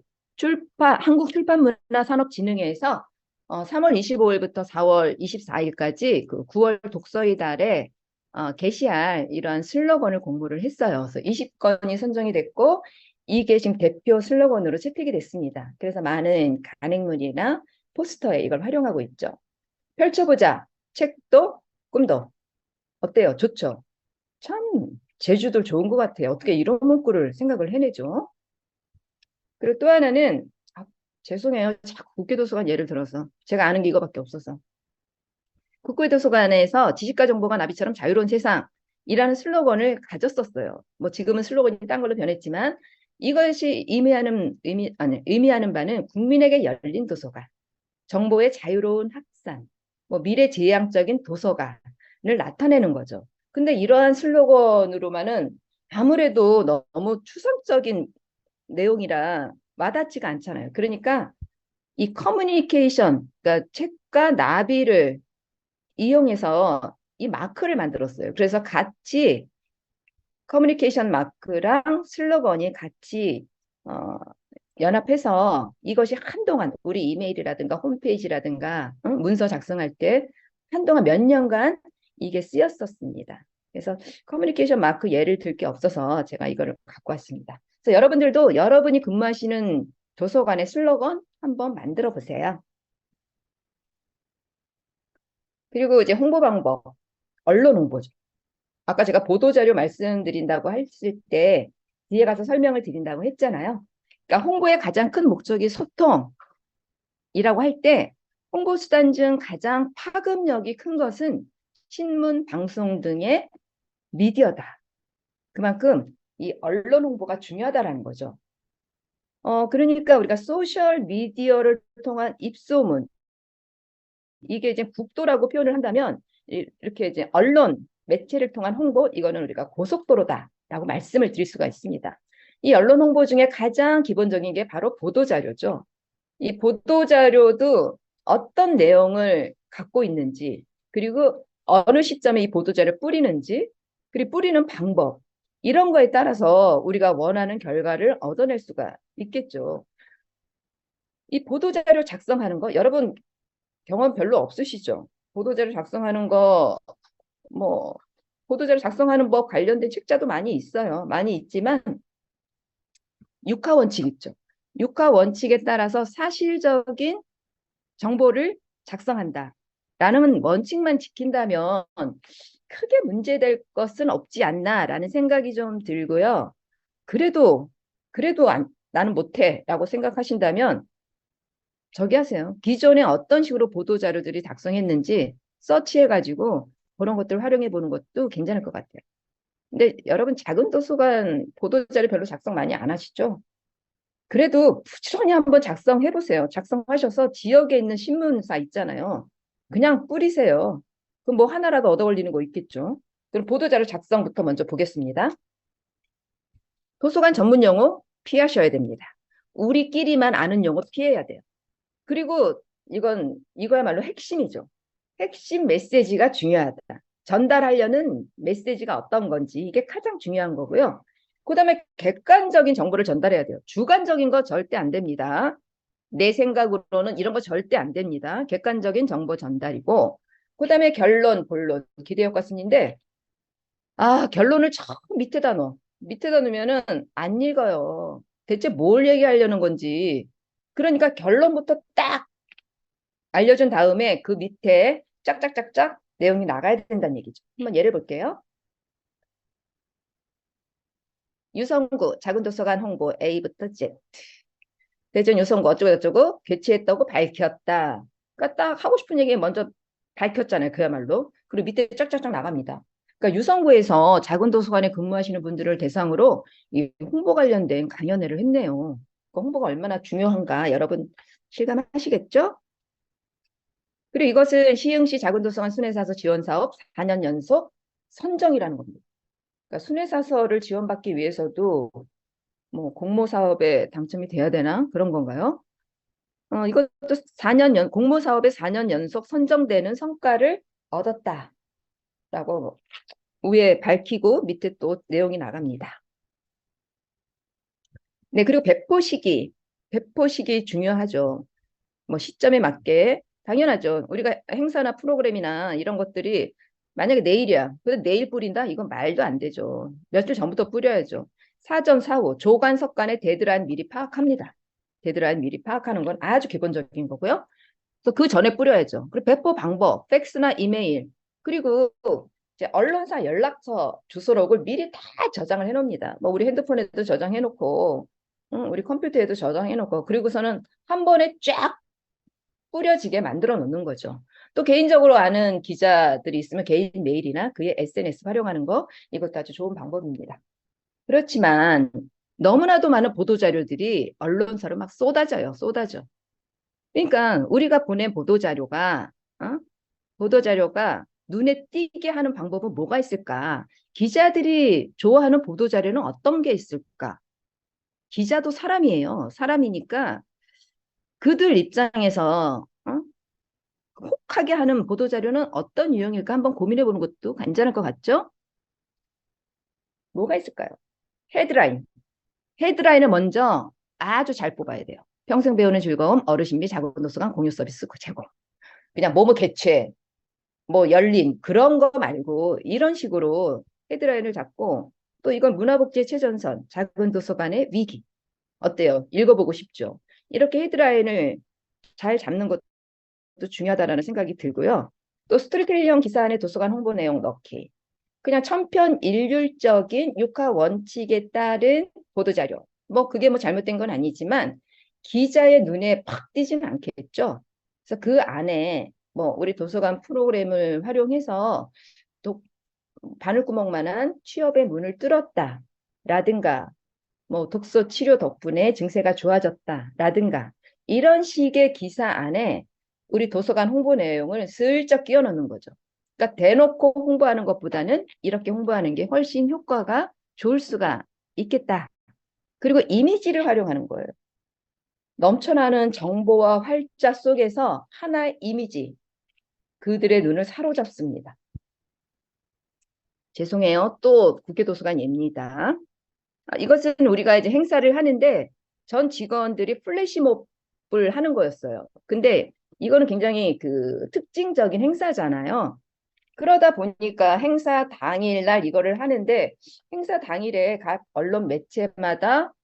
한국출판문화산업진흥회에서 3월 25일부터 4월 24일까지 그 9월 독서의 달에 게시할 이러한 슬로건을 공모를 했어요. 그래서 20건이 선정이 됐고 이게 지금 대표 슬로건으로 채택이 됐습니다. 그래서 많은 간행문이나 포스터에 이걸 활용하고 있죠. 펼쳐보자. 책도 꿈도. 어때요? 좋죠? 참 제주도 좋은 것 같아요. 어떻게 이런 문구를 생각을 해내죠? 그리고 또 하나는 죄송해요. 자꾸 국회도서관 예를 들어서 제가 아는 게 이거밖에 없어서 국회도서관에서 지식과 정보가 나비처럼 자유로운 세상이라는 슬로건을 가졌었어요. 뭐 지금은 슬로건이 딴 걸로 변했지만 이것이 의미하는 바는 국민에게 열린 도서관, 정보의 자유로운 확산, 뭐 미래지향적인 도서관을 나타내는 거죠. 근데 이러한 슬로건으로만은 아무래도 너무 추상적인 내용이라 와닿지가 않잖아요. 그러니까 이 커뮤니케이션, 그러니까 책과 나비를 이용해서 이 마크를 만들었어요. 그래서 같이 커뮤니케이션 마크랑 슬로건이 같이 연합해서 이것이 한동안 우리 이메일이라든가 홈페이지라든가 문서 작성할 때 한동안 몇 년간 이게 쓰였었습니다. 그래서 커뮤니케이션 마크 예를 들 게 없어서 제가 이거를 갖고 왔습니다. 그래서 여러분들도 여러분이 근무하시는 도서관의 슬로건 한번 만들어 보세요. 그리고 이제 홍보 방법, 언론 홍보죠. 아까 제가 보도자료 말씀드린다고 했을 때 뒤에 가서 설명을 드린다고 했잖아요. 그러니까 홍보의 가장 큰 목적이 소통이라고 할 때 홍보 수단 중 가장 파급력이 큰 것은 신문, 방송 등의 미디어다. 그만큼 이 언론 홍보가 중요하다라는 거죠. 그러니까 우리가 소셜 미디어를 통한 입소문, 이게 이제 국도라고 표현을 한다면 이렇게 이제 언론 매체를 통한 홍보, 이거는 우리가 고속도로다라고 말씀을 드릴 수가 있습니다. 이 언론 홍보 중에 가장 기본적인 게 바로 보도자료죠. 이 보도자료도 어떤 내용을 갖고 있는지, 그리고 어느 시점에 이 보도자료를 뿌리는지, 그리고 뿌리는 방법, 이런 거에 따라서 우리가 원하는 결과를 얻어낼 수가 있겠죠. 이 보도자료 작성하는 거, 여러분 경험 별로 없으시죠? 보도자료 작성하는 거, 뭐, 보도자료 작성하는 법 관련된 책자도 많이 있어요. 많이 있지만, 육하 원칙 있죠. 육하 원칙에 따라서 사실적인 정보를 작성한다. 라는 원칙만 지킨다면 크게 문제될 것은 없지 않나라는 생각이 좀 들고요. 그래도 나는 못해 라고 생각하신다면 저기 하세요. 기존에 어떤 식으로 보도자료들이 작성했는지 서치해가지고 그런 것들을 활용해 보는 것도 괜찮을 것 같아요. 근데 여러분 작은 도서관 보도자료 별로 작성 많이 안 하시죠? 그래도 부지런히 한번 작성해 보세요. 작성하셔서 지역에 있는 신문사 있잖아요. 그냥 뿌리세요. 그럼 뭐 하나라도 얻어 걸리는 거 있겠죠. 그럼 보도자료 작성부터 먼저 보겠습니다. 도서관 전문 용어 피하셔야 됩니다. 우리끼리만 아는 용어 피해야 돼요. 그리고 이거야말로 핵심이죠. 핵심 메시지가 중요하다. 전달하려는 메시지가 어떤 건지 이게 가장 중요한 거고요. 그 다음에 객관적인 정보를 전달해야 돼요. 주관적인 거 절대 안 됩니다. 내 생각으로는 이런 거 절대 안 됩니다. 객관적인 정보 전달이고, 그 다음에 결론, 본론, 기대효과 순인데, 결론을 저 밑에다 넣어. 밑에다 넣으면은 안 읽어요. 대체 뭘 얘기하려는 건지. 그러니까 결론부터 딱 알려준 다음에 그 밑에 짝짝짝짝 내용이 나가야 된다는 얘기죠. 한번 예를 볼게요. 유성구 작은 도서관 홍보 A부터 Z. 대전 유성구 어쩌고저쩌고 개최했다고 밝혔다. 그러니까 딱 하고 싶은 얘기 먼저 밝혔잖아요. 그야말로. 그리고 밑에 쫙쫙쫙 나갑니다. 그러니까 유성구에서 작은 도서관에 근무하시는 분들을 대상으로 이 홍보 관련된 강연회를 했네요. 그 홍보가 얼마나 중요한가 여러분 실감하시겠죠? 그리고 이것은 시흥시 작은도서관 순회사서 지원사업 4년 연속 선정이라는 겁니다. 그러니까 순회사서를 지원받기 위해서도 뭐 공모사업에 당첨이 돼야 되나 그런 건가요? 이것도 4년 공모사업에 4년 연속 선정되는 성과를 얻었다라고 위에 밝히고 밑에 또 내용이 나갑니다. 네, 그리고 배포식이 중요하죠. 뭐 시점에 맞게 당연하죠. 우리가 행사나 프로그램이나 이런 것들이 만약에 내일이야. 근데 내일 뿌린다? 이건 말도 안 되죠. 며칠 전부터 뿌려야죠. 사전 사후 조간 석간의 데드라인 미리 파악합니다. 데드라인 미리 파악하는 건 아주 기본적인 거고요. 그래서 그 전에 뿌려야죠. 그리고 배포 방법, 팩스나 이메일, 그리고 이제 언론사 연락처 주소록을 미리 다 저장을 해놓습니다. 뭐 우리 핸드폰에도 저장해놓고, 우리 컴퓨터에도 저장해놓고, 그리고서는 한 번에 쫙 뿌려지게 만들어 놓는 거죠. 또 개인적으로 아는 기자들이 있으면 개인 메일이나 그의 SNS 활용하는 거 이것도 아주 좋은 방법입니다. 그렇지만 너무나도 많은 보도 자료들이 언론사로 막 쏟아져. 그러니까 우리가 보낸 보도 자료가 눈에 띄게 하는 방법은 뭐가 있을까? 기자들이 좋아하는 보도 자료는 어떤 게 있을까? 기자도 사람이에요. 사람이니까 그들 입장에서 혹하게 하는 보도자료는 어떤 유형일까 한번 고민해 보는 것도 괜찮을 것 같죠? 뭐가 있을까요? 헤드라인. 헤드라인을 먼저 아주 잘 뽑아야 돼요. 평생 배우는 즐거움, 어르신비 자본도서관 공유 서비스 제공. 그냥 뭐뭐 개최, 뭐 열린 그런 거 말고 이런 식으로 헤드라인을 잡고 또 이건 문화복지의 최전선, 작은 도서관의 위기. 어때요? 읽어보고 싶죠? 이렇게 헤드라인을 잘 잡는 것도 중요하다라는 생각이 들고요. 또 스토리텔링형 기사 안에 도서관 홍보 내용 넣기. 그냥 천편일률적인 육하 원칙에 따른 보도자료. 뭐 그게 뭐 잘못된 건 아니지만 기자의 눈에 팍 띄지는 않겠죠. 그래서 그 안에 뭐 우리 도서관 프로그램을 활용해서 바늘구멍만한 취업의 문을 뚫었다라든가 뭐 독서 치료 덕분에 증세가 좋아졌다라든가 이런 식의 기사 안에 우리 도서관 홍보 내용을 슬쩍 끼워 넣는 거죠. 그러니까 대놓고 홍보하는 것보다는 이렇게 홍보하는 게 훨씬 효과가 좋을 수가 있겠다. 그리고 이미지를 활용하는 거예요. 넘쳐나는 정보와 활자 속에서 하나의 이미지, 그들의 눈을 사로잡습니다. 죄송해요. 또 국회도서관 예입니다. 이것은 우리가 이제 행사를 하는데 전 직원들이 플래시몹을 하는 거였어요. 근데 이거는 굉장히 그 특징적인 행사잖아요. 그러다 보니까 행사 당일날 이거를 하는데 행사 당일에 각 언론 매체마다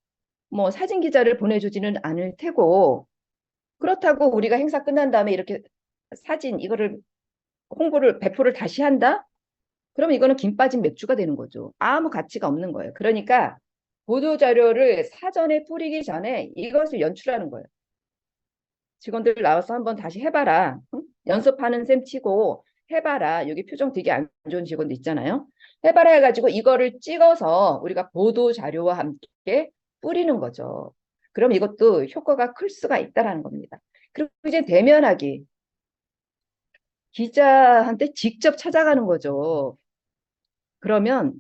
뭐 사진 기자를 보내주지는 않을 테고 그렇다고 우리가 행사 끝난 다음에 이렇게 사진 이거를 홍보를 배포를 다시 한다? 그러면 이거는 김 빠진 맥주가 되는 거죠. 아무 가치가 없는 거예요. 그러니까 보도 자료를 사전에 뿌리기 전에 이것을 연출하는 거예요. 직원들 나와서 한번 다시 해봐라. 응? 연습하는 셈 치고 해봐라. 여기 표정 되게 안 좋은 직원도 있잖아요. 해봐라 해가지고 이거를 찍어서 우리가 보도 자료와 함께 뿌리는 거죠. 그럼 이것도 효과가 클 수가 있다라는 겁니다. 그리고 이제 대면하기. 기자한테 직접 찾아가는 거죠. 그러면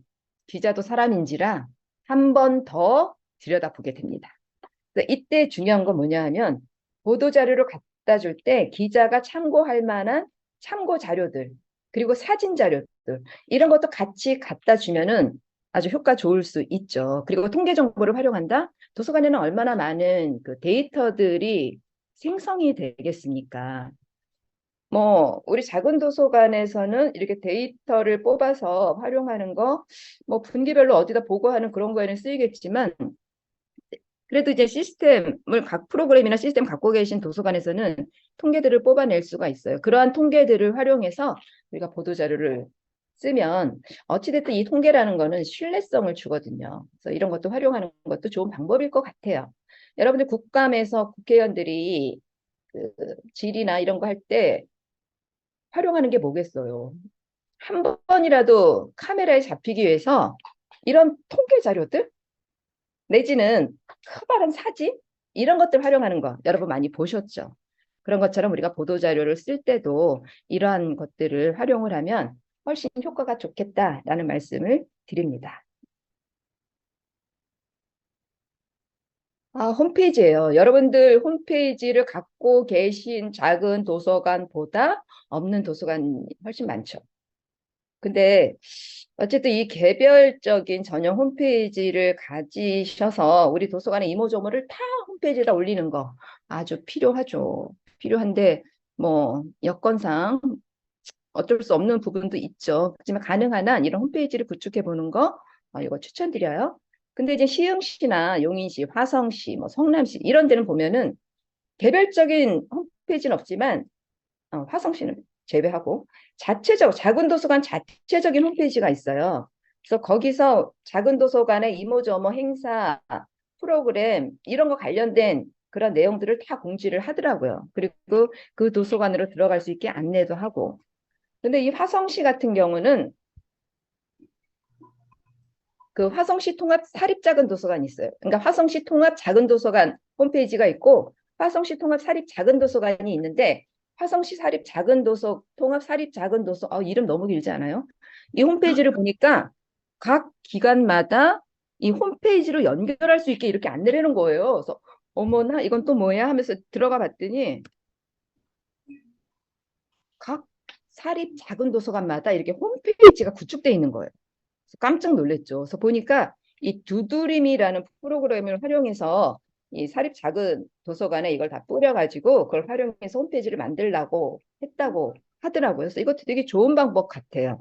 기자도 사람인지라 한 번 더 들여다보게 됩니다. 이때 중요한 건 뭐냐 하면 보도자료를 갖다 줄 때 기자가 참고할 만한 참고 자료들 그리고 사진 자료들 이런 것도 같이 갖다 주면은 아주 효과 좋을 수 있죠. 그리고 통계 정보를 활용한다? 도서관에는 얼마나 많은 그 데이터들이 생성이 되겠습니까? 뭐 우리 작은 도서관에서는 이렇게 데이터를 뽑아서 활용하는 거 뭐 분기별로 어디다 보고하는 그런 거에는 쓰이겠지만 그래도 이제 시스템을 각 프로그램이나 시스템 갖고 계신 도서관에서는 통계들을 뽑아낼 수가 있어요. 그러한 통계들을 활용해서 우리가 보도자료를 쓰면 어찌됐든 이 통계라는 거는 신뢰성을 주거든요. 그래서 이런 것도 활용하는 것도 좋은 방법일 것 같아요. 여러분들 국감에서 국회의원들이 그 질의나 이런 거 할 때 활용하는 게 뭐겠어요? 한 번이라도 카메라에 잡히기 위해서 이런 통계 자료들 내지는 커다란 사진 이런 것들 활용하는 거 여러분 많이 보셨죠? 그런 것처럼 우리가 보도 자료를 쓸 때도 이러한 것들을 활용을 하면 훨씬 효과가 좋겠다라는 말씀을 드립니다. 홈페이지예요. 여러분들 홈페이지를 갖고 계신 작은 도서관보다 없는 도서관이 훨씬 많죠. 근데 어쨌든 이 개별적인 전용 홈페이지를 가지셔서 우리 도서관의 이모저모를 다 홈페이지에다 올리는 거 아주 필요하죠. 필요한데 뭐 여건상 어쩔 수 없는 부분도 있죠. 하지만 가능한 한 이런 홈페이지를 구축해 보는 거 이거 추천드려요. 근데 이제 시흥시나 용인시, 화성시, 뭐 성남시 이런 데는 보면은 개별적인 홈페이지는 없지만 화성시는 제외하고 자체적 작은 도서관 자체적인 홈페이지가 있어요. 그래서 거기서 작은 도서관의 이모저모 행사, 프로그램 이런 거 관련된 그런 내용들을 다 공지를 하더라고요. 그리고 그 도서관으로 들어갈 수 있게 안내도 하고. 근데 이 화성시 같은 경우는 그 화성시 통합 사립 작은 도서관이 있어요. 그러니까 화성시 통합 작은 도서관 홈페이지가 있고 화성시 통합 사립 작은 도서관이 있는데 화성시 사립 작은 도서 통합 사립 작은 도서 이름 너무 길지 않아요? 이 홈페이지를 보니까 각 기관마다 이 홈페이지로 연결할 수 있게 이렇게 안내를 해놓은 거예요. 그래서 어머나 이건 또 뭐야 하면서 들어가 봤더니 각 사립 작은 도서관마다 이렇게 홈페이지가 구축되어 있는 거예요. 깜짝 놀랐죠. 그래서 보니까 이 두드림이라는 프로그램을 활용해서 이 사립 작은 도서관에 이걸 다 뿌려가지고 그걸 활용해서 홈페이지를 만들라고 했다고 하더라고요. 그래서 이것도 되게 좋은 방법 같아요.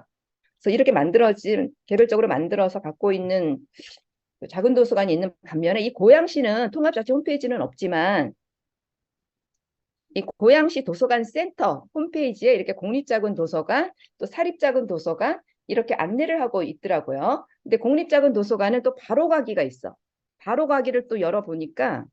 그래서 이렇게 만들어진 개별적으로 만들어서 갖고 있는 작은 도서관이 있는 반면에 이 고양시는 통합 자체 홈페이지는 없지만 이 고양시 도서관 센터 홈페이지에 이렇게 공립작은 도서관, 또 사립작은 도서관 이렇게 안내를 하고 있더라고요. 근데 공립작은 도서관은 또 바로가기가 있어. 바로가기를 또 열어보니까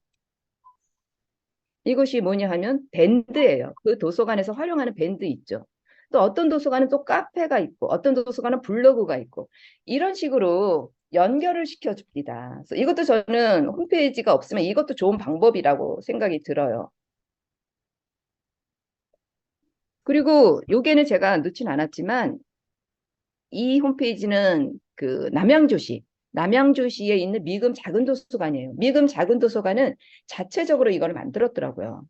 이것이 뭐냐 하면 밴드예요. 그 도서관에서 활용하는 밴드 있죠. 또 어떤 도서관은 또 카페가 있고 어떤 도서관은 블로그가 있고 이런 식으로 연결을 시켜줍니다. 그래서 이것도 저는 홈페이지가 없으면 이것도 좋은 방법이라고 생각이 들어요. 그리고 요게는 제가 넣진 않았지만 이 홈페이지는 그 남양주시에 있는 미금 작은 도서관이에요. 미금 작은 도서관은 자체적으로 이걸 만들었더라고요.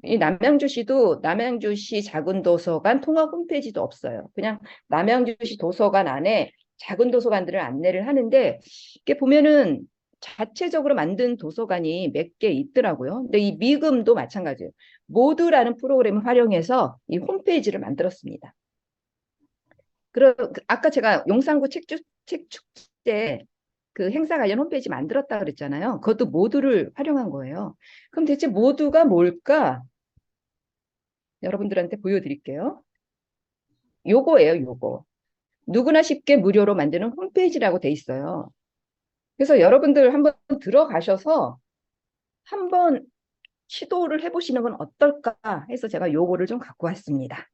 이 남양주시도 남양주시 작은 도서관 통합 홈페이지도 없어요. 그냥 남양주시 도서관 안에 작은 도서관들을 안내를 하는데 이게 보면은 자체적으로 만든 도서관이 몇 개 있더라고요. 근데 이 미금도 마찬가지예요. 모두라는 프로그램을 활용해서 이 홈페이지를 만들었습니다. 아까 제가 용산구 책축제 그 행사 관련 홈페이지 만들었다 그랬잖아요. 그것도 모두를 활용한 거예요. 그럼 대체 모두가 뭘까? 여러분들한테 보여드릴게요. 요거예요, 요거. 누구나 쉽게 무료로 만드는 홈페이지라고 돼 있어요. 그래서 여러분들 한번 들어가셔서 한번 시도를 해보시는 건 어떨까 해서 제가 요거를 좀 갖고 왔습니다.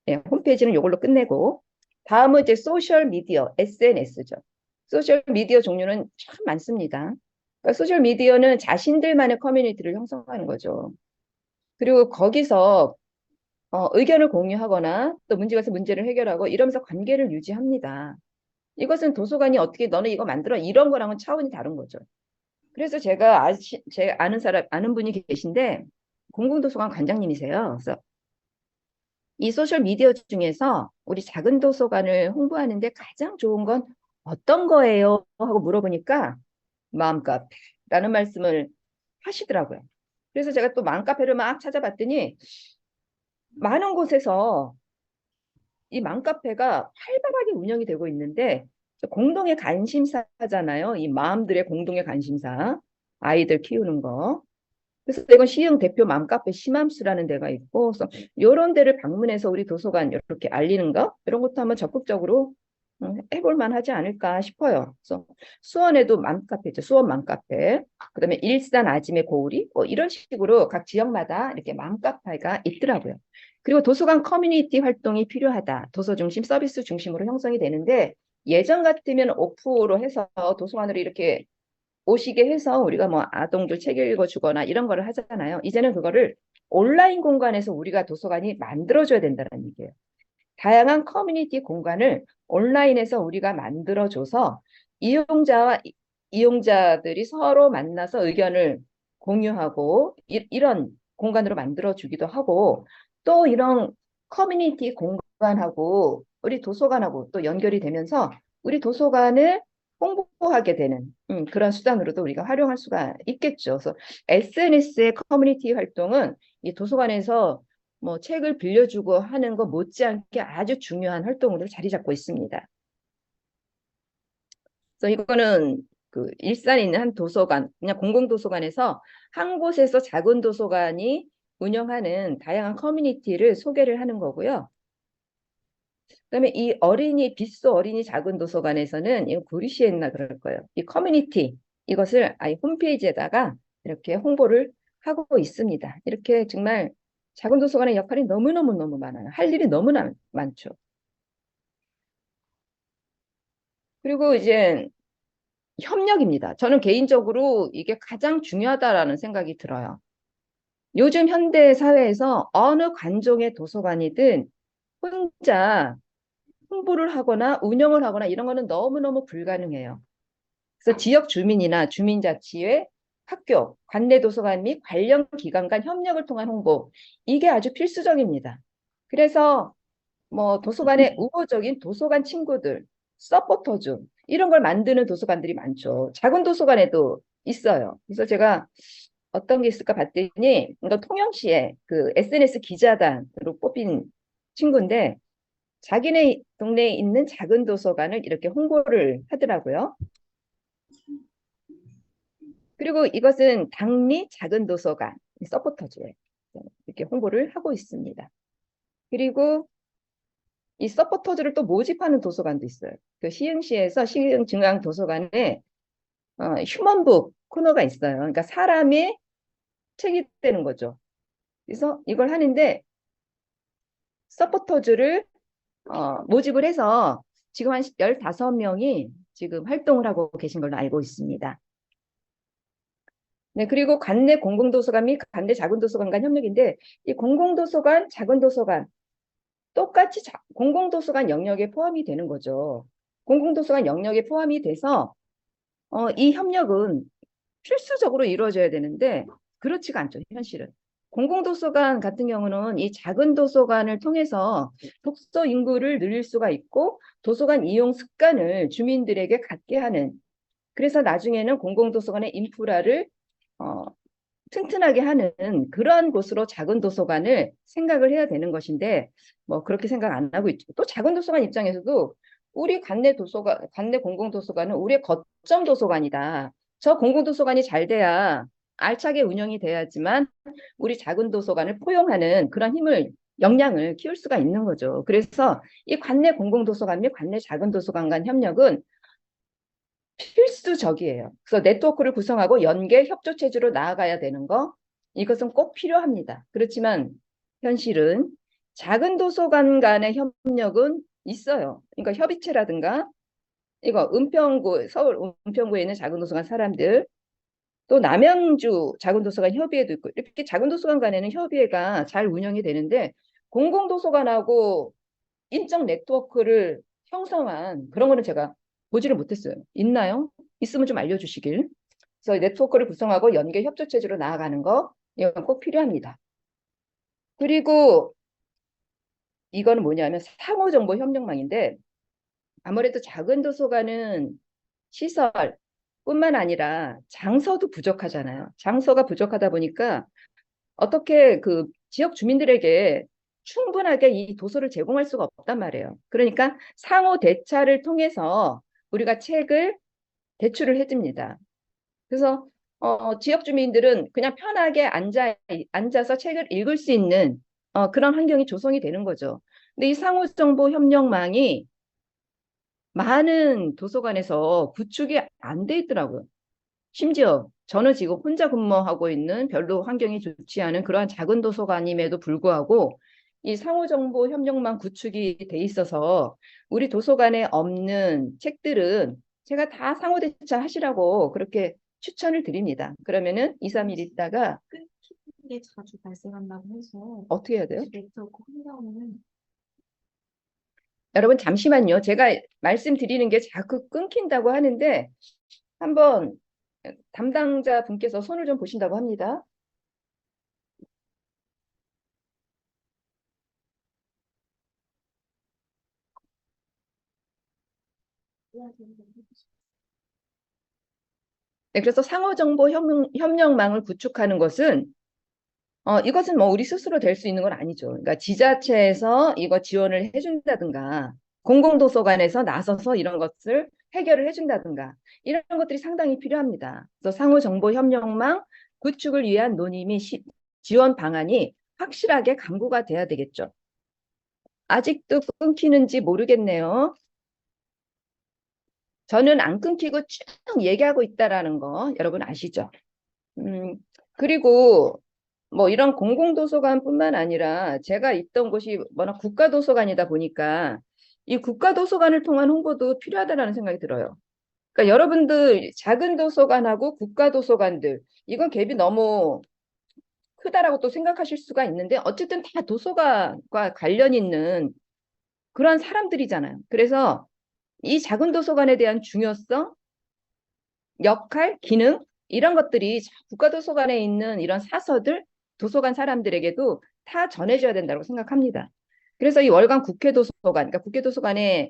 네, 홈페이지는 요걸로 끝내고 다음은 이제 소셜 미디어, SNS죠. 소셜 미디어 종류는 참 많습니다. 그러니까 소셜 미디어는 자신들만의 커뮤니티를 형성하는 거죠. 그리고 거기서 의견을 공유하거나 또 문제가 있으면 문제를 해결하고 이러면서 관계를 유지합니다. 이것은 도서관이 어떻게 너는 이거 만들어 이런 거랑은 차원이 다른 거죠. 그래서 제가 제 아는 분이 계신데 공공도서관 관장님이세요. 그래서 이 소셜 미디어 중에서 우리 작은 도서관을 홍보하는데 가장 좋은 건 어떤 거예요? 하고 물어보니까 마음카페라는 말씀을 하시더라고요. 그래서 제가 또 마음카페를 막 찾아봤더니 많은 곳에서 이 맘카페가 활발하게 운영이 되고 있는데 공동의 관심사잖아요. 이 마음들의 공동의 관심사. 아이들 키우는 거. 그래서 이건 시흥 대표 맘카페 시맘수라는 데가 있고 그래서 이런 데를 방문해서 우리 도서관 이렇게 알리는 거 이런 것도 한번 적극적으로 해볼 만하지 않을까 싶어요. 그래서 수원에도 맘카페죠. 수원 맘카페. 그다음에 일산 아지매 고우리 뭐 이런 식으로 각 지역마다 이렇게 맘카페가 있더라고요. 그리고 도서관 커뮤니티 활동이 필요하다. 도서 중심, 서비스 중심으로 형성이 되는데 예전 같으면 오프로 해서 도서관으로 이렇게 오시게 해서 우리가 뭐 아동들 책 읽어주거나 이런 거를 하잖아요. 이제는 그거를 온라인 공간에서 우리가 도서관이 만들어줘야 된다는 얘기예요. 다양한 커뮤니티 공간을 온라인에서 우리가 만들어줘서 이용자들이 서로 만나서 의견을 공유하고 이런 공간으로 만들어주기도 하고 또 이런 커뮤니티 공간하고 우리 도서관하고 또 연결이 되면서 우리 도서관을 홍보하게 되는 그런 수단으로도 우리가 활용할 수가 있겠죠. 그래서 SNS의 커뮤니티 활동은 이 도서관에서 뭐 책을 빌려주고 하는 것 못지않게 아주 중요한 활동으로 자리 잡고 있습니다. 그래서 이거는 그 일산에 있는 한 도서관, 그냥 공공도서관에서 한 곳에서 작은 도서관이 운영하는 다양한 커뮤니티를 소개를 하는 거고요. 그다음에 이 빗소 어린이 작은 도서관에서는 이거 구리시에 있나 그럴 거예요. 이 커뮤니티 이것을 아예 홈페이지에다가 이렇게 홍보를 하고 있습니다. 이렇게 정말 작은 도서관의 역할이 너무너무 많아요. 할 일이 너무나 많죠. 그리고 이제 협력입니다. 저는 개인적으로 이게 가장 중요하다라는 생각이 들어요. 요즘 현대 사회에서 어느 관종의 도서관이든 혼자 홍보를 하거나 운영을 하거나 이런 거는 너무너무 불가능해요. 그래서 지역 주민이나 주민자치회, 학교, 관내 도서관 및 관련 기관 간 협력을 통한 홍보 이게 아주 필수적입니다. 그래서 뭐 도서관의 우호적인 도서관 친구들, 서포터즈 이런 걸 만드는 도서관들이 많죠. 작은 도서관에도 있어요. 그래서 제가 어떤 게 있을까 봤더니 이거 통영시에 그 SNS 기자단으로 뽑힌 친구인데 자기네 동네에 있는 작은 도서관을 이렇게 홍보를 하더라고요. 그리고 이것은 당리 작은 도서관 서포터즈에 이렇게 홍보를 하고 있습니다. 그리고 이 서포터즈를 또 모집하는 도서관도 있어요. 그 시흥시에서 시흥중앙도서관에 휴먼북 코너가 있어요. 그러니까 사람의 책이 되는 거죠. 그래서 이걸 하는데 서포터즈를 모집을 해서 지금 한 15명이 지금 활동을 하고 계신 걸로 알고 있습니다. 네, 그리고 관내 공공도서관 및 관내 작은 도서관 간 협력인데 이 공공도서관, 작은 도서관 똑같이 공공도서관 영역에 포함이 되는 거죠. 공공도서관 영역에 포함이 돼서 이 협력은 필수적으로 이루어져야 되는데 그렇지가 않죠, 현실은. 공공도서관 같은 경우는 이 작은 도서관을 통해서 독서 인구를 늘릴 수가 있고 도서관 이용 습관을 주민들에게 갖게 하는 그래서 나중에는 공공도서관의 인프라를 튼튼하게 하는 그러한 곳으로 작은 도서관을 생각을 해야 되는 것인데 뭐 그렇게 생각 안 하고 있죠. 또 작은 도서관 입장에서도 우리 관내 공공도서관은 우리의 거점 도서관이다. 저 공공도서관이 잘 돼야 알차게 운영이 돼야지만 우리 작은 도서관을 포용하는 그런 역량을 키울 수가 있는 거죠. 그래서 이 관내 공공도서관 및 관내 작은 도서관 간 협력은 필수적이에요. 그래서 네트워크를 구성하고 연계 협조 체제로 나아가야 되는 거 이것은 꼭 필요합니다. 그렇지만 현실은 작은 도서관 간의 협력은 있어요. 그러니까 협의체라든가 이거 서울 은평구에 있는 작은 도서관 사람들 또 남양주 작은 도서관 협의회도 있고 이렇게 작은 도서관 간에는 협의회가 잘 운영이 되는데 공공도서관하고 인적 네트워크를 형성한 그런 거는 제가 보지를 못했어요. 있나요? 있으면 좀 알려주시길. 그래서 네트워크를 구성하고 연계 협조 체제로 나아가는 거 이건 꼭 필요합니다. 그리고 이거는 뭐냐면 상호정보 협력망인데 아무래도 작은 도서관은 시설뿐만 아니라 장소도 부족하잖아요. 장소가 부족하다 보니까 어떻게 그 지역 주민들에게 충분하게 이 도서를 제공할 수가 없단 말이에요. 그러니까 상호 대차를 통해서 우리가 책을 대출을 해줍니다. 그래서 지역 주민들은 그냥 편하게 앉아서 책을 읽을 수 있는 그런 환경이 조성이 되는 거죠. 근데 이 상호정보 협력망이 많은 도서관에서 구축이 안 돼 있더라고요. 심지어 저는 지금 혼자 근무하고 있는 별로 환경이 좋지 않은 그러한 작은 도서관임에도 불구하고 이 상호정보 협력망 구축이 돼 있어서 우리 도서관에 없는 책들은 제가 다 상호 대처하시라고 그렇게 추천을 드립니다. 그러면은 2, 3일 있다가 끊기는 게 자주 발생한다고 해서 어떻게 해야 돼요? 네트워크 혼자오는 여러분 잠시만요. 제가 말씀드리는 게 자꾸 끊긴다고 하는데 한번 담당자 분께서 손을 좀 보신다고 합니다. 네, 그래서 상호정보 협력망을 구축하는 것은 이것은 뭐 우리 스스로 될 수 있는 건 아니죠. 그러니까 지자체에서 이거 지원을 해준다든가 공공도서관에서 나서서 이런 것을 해결을 해준다든가 이런 것들이 상당히 필요합니다. 그래서 상호정보 협력망 구축을 위한 논의 및 지원 방안이 확실하게 강구가 돼야 되겠죠. 아직도 끊기는지 모르겠네요. 저는 안 끊기고 쭉 얘기하고 있다라는 거 여러분 아시죠? 그리고 뭐 이런 공공도서관뿐만 아니라 제가 있던 곳이 워낙 국가도서관이다 보니까 이 국가도서관을 통한 홍보도 필요하다라는 생각이 들어요. 그러니까 여러분들 작은 도서관하고 국가도서관들 이건 갭이 너무 크다라고 또 생각하실 수가 있는데 어쨌든 다 도서관과 관련 있는 그런 사람들이잖아요. 그래서 이 작은 도서관에 대한 중요성, 역할, 기능 이런 것들이 국가도서관에 있는 이런 사서들, 도서관 사람들에게도 다 전해져야 된다고 생각합니다. 그래서 이 월간 국회도서관, 그러니까 국회도서관에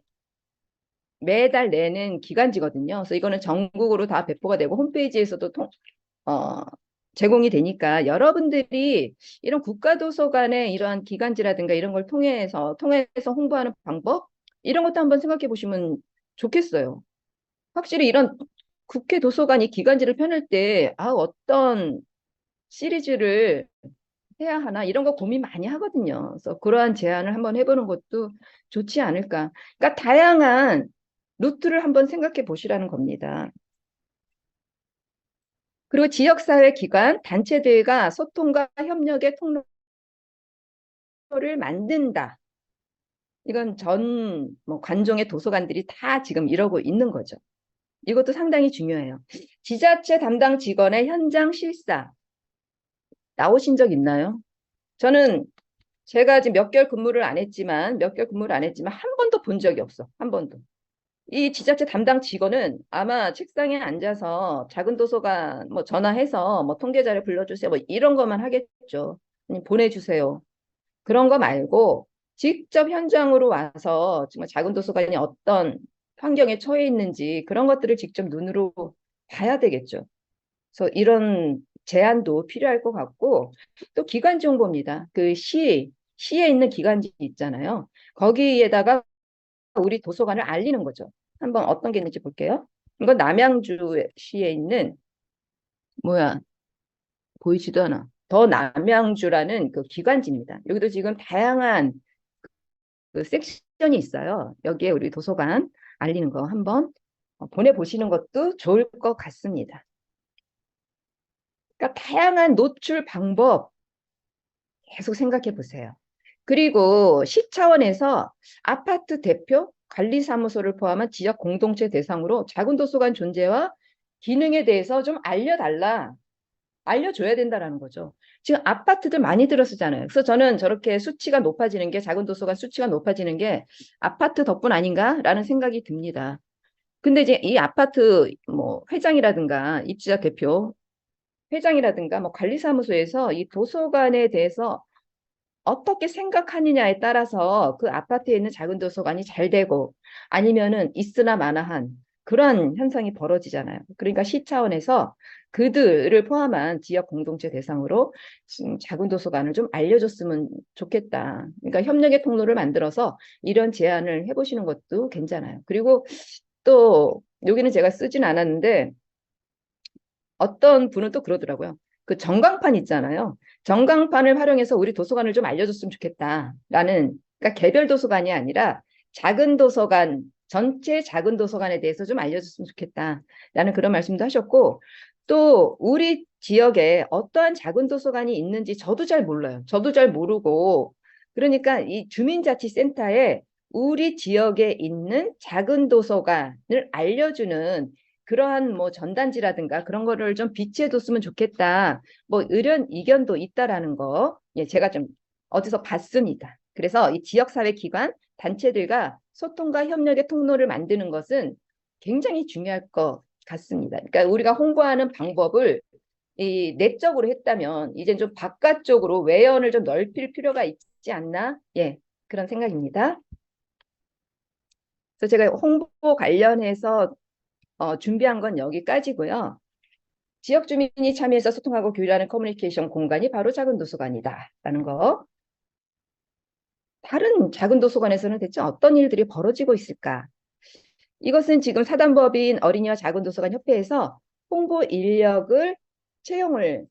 매달 내는 기간지거든요. 그래서 이거는 전국으로 다 배포가 되고 홈페이지에서도 제공이 되니까 여러분들이 이런 국가도서관의 이러한 기간지라든가 이런 걸 통해서 홍보하는 방법 이런 것도 한번 생각해 보시면 좋겠어요. 확실히 이런 국회 도서관이 기간지를 펴낼 때 어떤 시리즈를 해야 하나 이런 거 고민 많이 하거든요. 그래서 그러한 제안을 한번 해보는 것도 좋지 않을까. 그러니까 다양한 루트를 한번 생각해 보시라는 겁니다. 그리고 지역사회 기관, 단체들과 소통과 협력의 통로를 만든다. 이건 전 관종의 도서관들이 다 지금 이러고 있는 거죠. 이것도 상당히 중요해요. 지자체 담당 직원의 현장 실사 나오신 적 있나요? 저는 제가 지금 몇 개월 근무를 안 했지만 한 번도 본 적이 없어. 한 번도. 이 지자체 담당 직원은 아마 책상에 앉아서 작은 도서관 뭐 전화해서 뭐 통계자료 불러주세요. 뭐 이런 것만 하겠죠. 아니, 보내주세요. 그런 거 말고 직접 현장으로 와서 정말 작은 도서관이 어떤 환경에 처해 있는지 그런 것들을 직접 눈으로 봐야 되겠죠. 그래서 이런 제안도 필요할 것 같고 또 기관지 홍보입니다. 그 시에 있는 기관지 있잖아요. 거기에다가 우리 도서관을 알리는 거죠. 한번 어떤 게 있는지 볼게요. 이건 남양주시에 있는 보이지도 않아. 더 남양주라는 그 기관지입니다. 여기도 지금 다양한 그 섹션이 있어요. 여기에 우리 도서관 알리는 거 한번 보내보시는 것도 좋을 것 같습니다. 그러니까 다양한 노출 방법 계속 생각해 보세요. 그리고 시 차원에서 아파트 대표, 관리사무소를 포함한 지역 공동체 대상으로 작은 도서관 존재와 기능에 대해서 좀 알려줘야 된다라는 거죠. 지금 아파트들 많이 들어서잖아요. 그래서 저는 저렇게 수치가 높아지는 게 작은 도서관 수치가 높아지는 게 아파트 덕분 아닌가라는 생각이 듭니다. 근데 이제 이 아파트 뭐 회장이라든가 입주자 대표 회장이라든가 뭐 관리사무소에서 이 도서관에 대해서 어떻게 생각하느냐에 따라서 그 아파트에 있는 작은 도서관이 잘 되고 아니면은 있으나 마나한 그런 현상이 벌어지잖아요. 그러니까 시 차원에서 그들을 포함한 지역 공동체 대상으로 작은 도서관을 좀 알려줬으면 좋겠다. 그러니까 협력의 통로를 만들어서 이런 제안을 해보시는 것도 괜찮아요. 그리고 또 여기는 제가 쓰진 않았는데 어떤 분은 또 그러더라고요. 그 전광판 있잖아요. 전광판을 활용해서 우리 도서관을 좀 알려줬으면 좋겠다라는, 그러니까 개별 도서관이 아니라 작은 도서관, 전체 작은 도서관에 대해서 좀 알려줬으면 좋겠다라는 그런 말씀도 하셨고, 또 우리 지역에 어떠한 작은 도서관이 있는지 저도 잘 몰라요. 저도 잘 모르고 그러니까 이 주민자치센터에 우리 지역에 있는 작은 도서관을 알려주는 그러한 뭐 전단지라든가 그런 거를 좀 비치해뒀으면 좋겠다. 뭐 이런 의견도 있다라는 거, 예, 제가 좀 어디서 봤습니다. 그래서 이 지역사회 기관, 단체들과 소통과 협력의 통로를 만드는 것은 굉장히 중요할 것 같습니다. 그러니까 우리가 홍보하는 방법을 이 내적으로 했다면 이제 좀 바깥쪽으로 외연을 좀 넓힐 필요가 있지 않나? 예, 그런 생각입니다. 그래서 제가 홍보 관련해서 준비한 건 여기까지고요. 지역 주민이 참여해서 소통하고 교류하는 커뮤니케이션 공간이 바로 작은 도서관이다라는 거. 다른 작은 도서관에서는 대체 어떤 일들이 벌어지고 있을까? 이것은 지금 사단법인 어린이와 작은 도서관 협회에서 홍보 인력을 채용을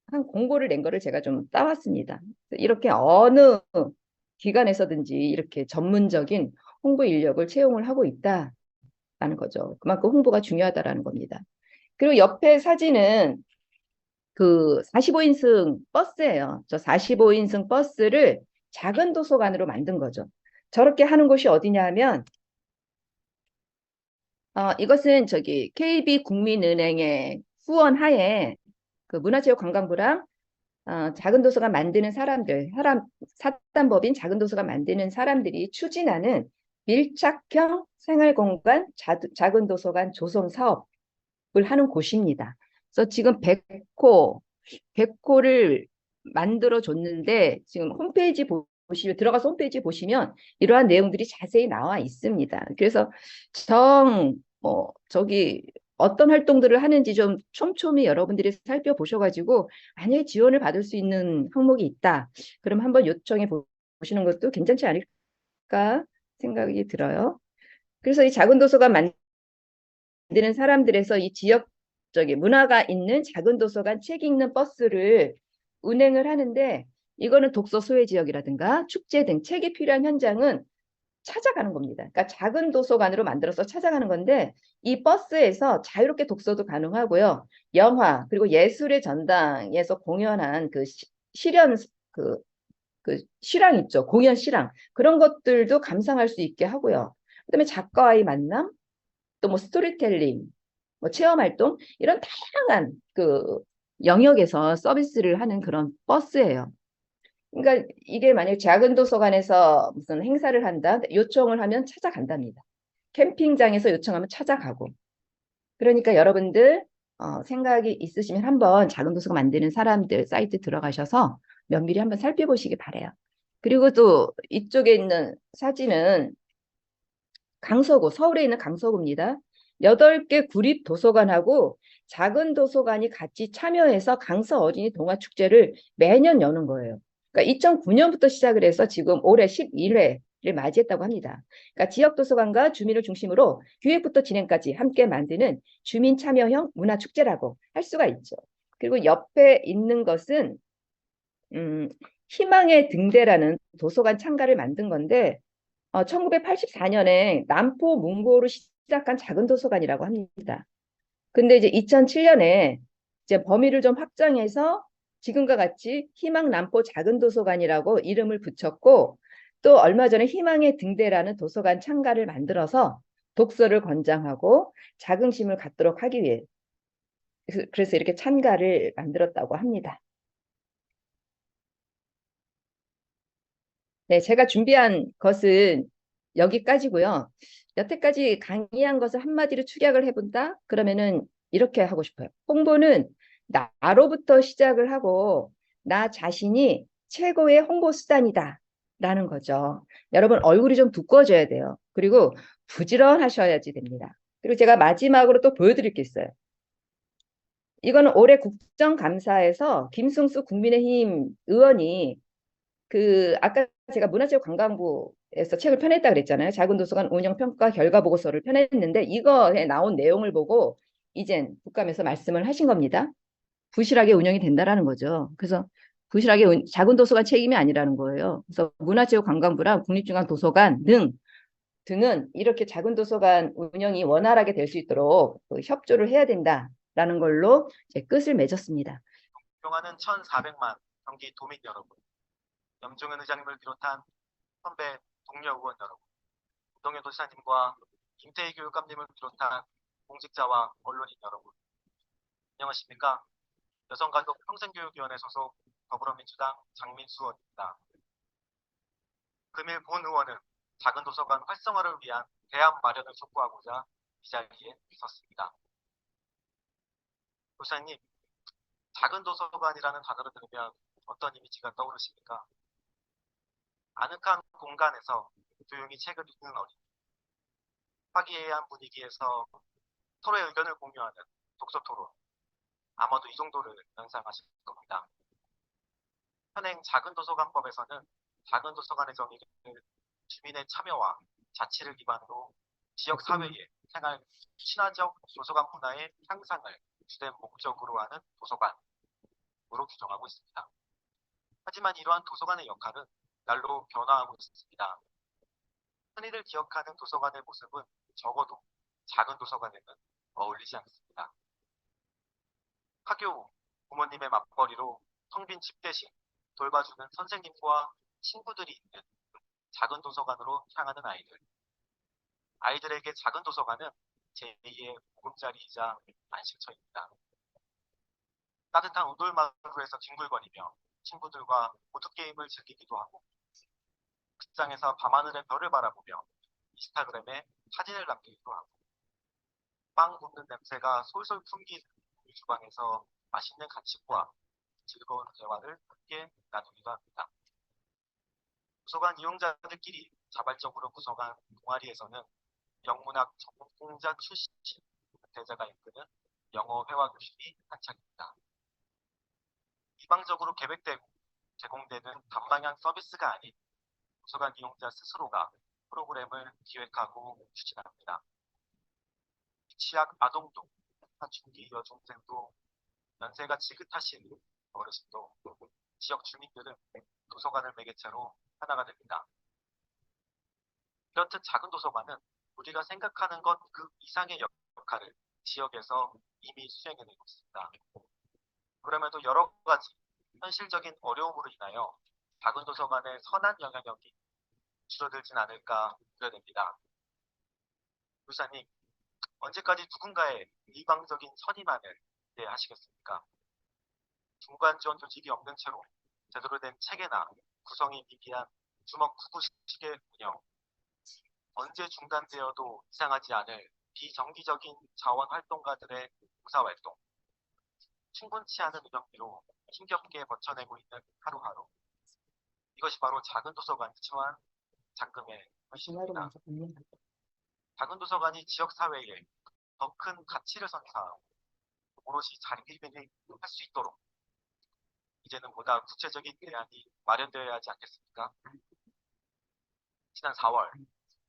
한 공고를 낸 거를 제가 좀 따왔습니다. 이렇게 어느 기관에서든지 이렇게 전문적인 홍보 인력을 채용을 하고 있다라는 거죠. 그만큼 홍보가 중요하다라는 겁니다. 그리고 옆에 사진은 그 45인승 버스예요. 저 45인승 버스를 작은 도서관으로 만든 거죠. 저렇게 하는 곳이 어디냐 하면 이것은 저기 KB국민은행의 후원하에 그 문화체육관광부랑 작은 도서관 만드는 사단법인 작은 도서관 만드는 사람들이 추진하는 밀착형 생활공간 작은 도서관 조성 사업을 하는 곳입니다. 그래서 지금 100호를 만들어 줬는데 지금 홈페이지 들어가서 홈페이지 보시면 이러한 내용들이 자세히 나와 있습니다. 그래서 저기 어떤 활동들을 하는지 좀 촘촘히 여러분들이 살펴보셔가지고 만약에 지원을 받을 수 있는 항목이 있다. 그럼 한번 요청해 보시는 것도 괜찮지 않을까 생각이 들어요. 그래서 이 작은 도서관 만드는 사람들에서 이 지역적인 문화가 있는 작은 도서관 책 읽는 버스를 운행을 하는데 이거는 독서 소외 지역이라든가 축제 등 책이 필요한 현장은 찾아가는 겁니다. 그러니까 작은 도서관으로 만들어서 찾아가는 건데 이 버스에서 자유롭게 독서도 가능하고요. 영화 그리고 예술의 전당에서 공연한 그 실현 그 실황 있죠. 공연 실황 그런 것들도 감상할 수 있게 하고요. 그다음에 작가와의 만남, 또 뭐 스토리텔링, 뭐 체험 활동 이런 다양한 그 영역에서 서비스를 하는 그런 버스예요. 그러니까 이게 만약 작은 도서관에서 무슨 행사를 한다, 요청을 하면 찾아간답니다. 캠핑장에서 요청하면 찾아가고. 그러니까 여러분들 생각이 있으시면 한번 작은 도서관 만드는 사람들 사이트 들어가셔서 면밀히 한번 살펴보시기 바래요. 그리고 또 이쪽에 있는 사진은 강서구, 서울에 있는 강서구입니다. 8개 구립 도서관하고 작은 도서관이 같이 참여해서 강서 어린이 동화축제를 매년 여는 거예요. 그러니까 2009년부터 시작을 해서 지금 올해 11회를 맞이했다고 합니다. 그러니까 지역 도서관과 주민을 중심으로 기획부터 진행까지 함께 만드는 주민 참여형 문화축제라고 할 수가 있죠. 그리고 옆에 있는 것은 희망의 등대라는 도서관 창가를 만든 건데 1984년에 남포 문고로 시작한 작은 도서관이라고 합니다. 근데 이제 2007년에 이제 범위를 좀 확장해서 지금과 같이 희망 남포 작은 도서관이라고 이름을 붙였고 또 얼마 전에 희망의 등대라는 도서관 창가를 만들어서 독서를 권장하고 자긍심을 갖도록 하기 위해 그래서 이렇게 창가를 만들었다고 합니다. 네, 제가 준비한 것은 여기까지고요. 여태까지 강의한 것을 한마디로 축약을 해본다? 그러면은 이렇게 하고 싶어요. 홍보는 나로부터 시작을 하고 나 자신이 최고의 홍보 수단이다 라는 거죠. 여러분 얼굴이 좀 두꺼워져야 돼요. 그리고 부지런하셔야지 됩니다. 그리고 제가 마지막으로 또 보여드릴 게 있어요. 이거는 올해 국정감사에서 김승수 국민의힘 의원이 아까 제가 문화체육관광부에서 책을 펴냈다 그랬잖아요. 작은 도서관 운영평가 결과 보고서를 펴냈는데 이거에 나온 내용을 보고 이젠 국감에서 말씀을 하신 겁니다. 부실하게 운영이 된다라는 거죠. 그래서 부실하게 작은 도서관 책임이 아니라는 거예요. 그래서 문화체육관광부랑 국립중앙도서관 등은 이렇게 작은 도서관 운영이 원활하게 될 수 있도록 협조를 해야 된다라는 걸로 제 끝을 맺었습니다. 존경하는 1,400만 경기 도민 여러분. 염종현 의장님을 비롯한 선배 동료 의원 여러분, 우동현 도시장님과 김태희 교육감님을 비롯한 공직자와 언론인 여러분, 안녕하십니까? 여성가족 평생교육위원회 소속 더불어민주당 장민수 의원입니다. 금일 본 의원은 작은 도서관 활성화를 위한 대안 마련을 촉구하고자 이 자리에 있었습니다. 도시장님, 작은 도서관이라는 단어를 들으면 어떤 이미지가 떠오르십니까? 아늑한 공간에서 조용히 책을 읽는 어린, 화기애애한 분위기에서 서로의 의견을 공유하는 독서 토론, 아마도 이 정도를 연상하실 겁니다. 현행 작은 도서관법에서는 작은 도서관의 정의를 주민의 참여와 자치를 기반으로 지역 사회의 생활 친화적 도서관 문화의 향상을 주된 목적으로 하는 도서관으로 규정하고 있습니다. 하지만 이러한 도서관의 역할은 날로 변화하고 있습니다. 흔히들 기억하는 도서관의 모습은 적어도 작은 도서관에는 어울리지 않습니다. 학교 후 부모님의 맞벌이로 텅 빈 집 대신 돌봐주는 선생님과 친구들이 있는 작은 도서관으로 향하는 아이들. 아이들에게 작은 도서관은 제2의 보금자리이자 안식처입니다. 따뜻한 온돌마루에서 뒹굴거리며 친구들과 보드게임을 즐기기도 하고, 극장에서 밤하늘의 별을 바라보며 인스타그램에 사진을 남기기도 하고, 빵 굽는 냄새가 솔솔 풍기는 우리 주방에서 맛있는 간식과 즐거운 대화를 함께 나누기도 합니다. 도서관 이용자들끼리 자발적으로 구성한 동아리에서는 영문학 전공자 출신 대자가 이끄는 영어 회화 교실이 한창입니다. 일방적으로 계획되고 제공되는 단방향 서비스가 아닌 도서관 이용자 스스로가 프로그램을 기획하고 추진합니다. 치약 아동도, 사춘기 여중생도, 연세가 지긋하신 어르신도, 지역 주민들은 도서관을 매개체로 하나가 됩니다. 이렇듯 작은 도서관은 우리가 생각하는 것 그 이상의 역할을 지역에서 이미 수행해내고 있습니다. 그럼에도 여러 가지 현실적인 어려움으로 인하여 작은 도서관의 선한 영향력이 줄어들진 않을까 우려됩니다. 교사님, 언제까지 누군가의 일방적인 선임안을 기대하시겠습니까? 중간 지원 조직이 없는 채로 제대로 된 체계나 구성이 미비한 주먹구구식의 운영, 언제 중단되어도 이상하지 않을 비정기적인 자원 활동가들의 봉사활동, 충분치 않은 운영비로 힘겹게 버텨내고 있는 하루하루. 이것이 바로 작은 도서관이 처한 작금의 현실입니다. 작은 도서관이 지역 사회에 더 큰 가치를 선사하고 오롯이 자리매김을 할 수 있도록 이제는 보다 구체적인 대안이 마련되어야 하지 않겠습니까? 지난 4월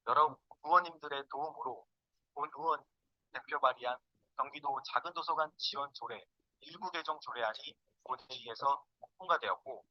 여러 의원님들의 도움으로 본 의원 대표 발의한 경기도 작은 도서관 지원 조례 일부 개정 조례안이 본회의에서 통과되었고,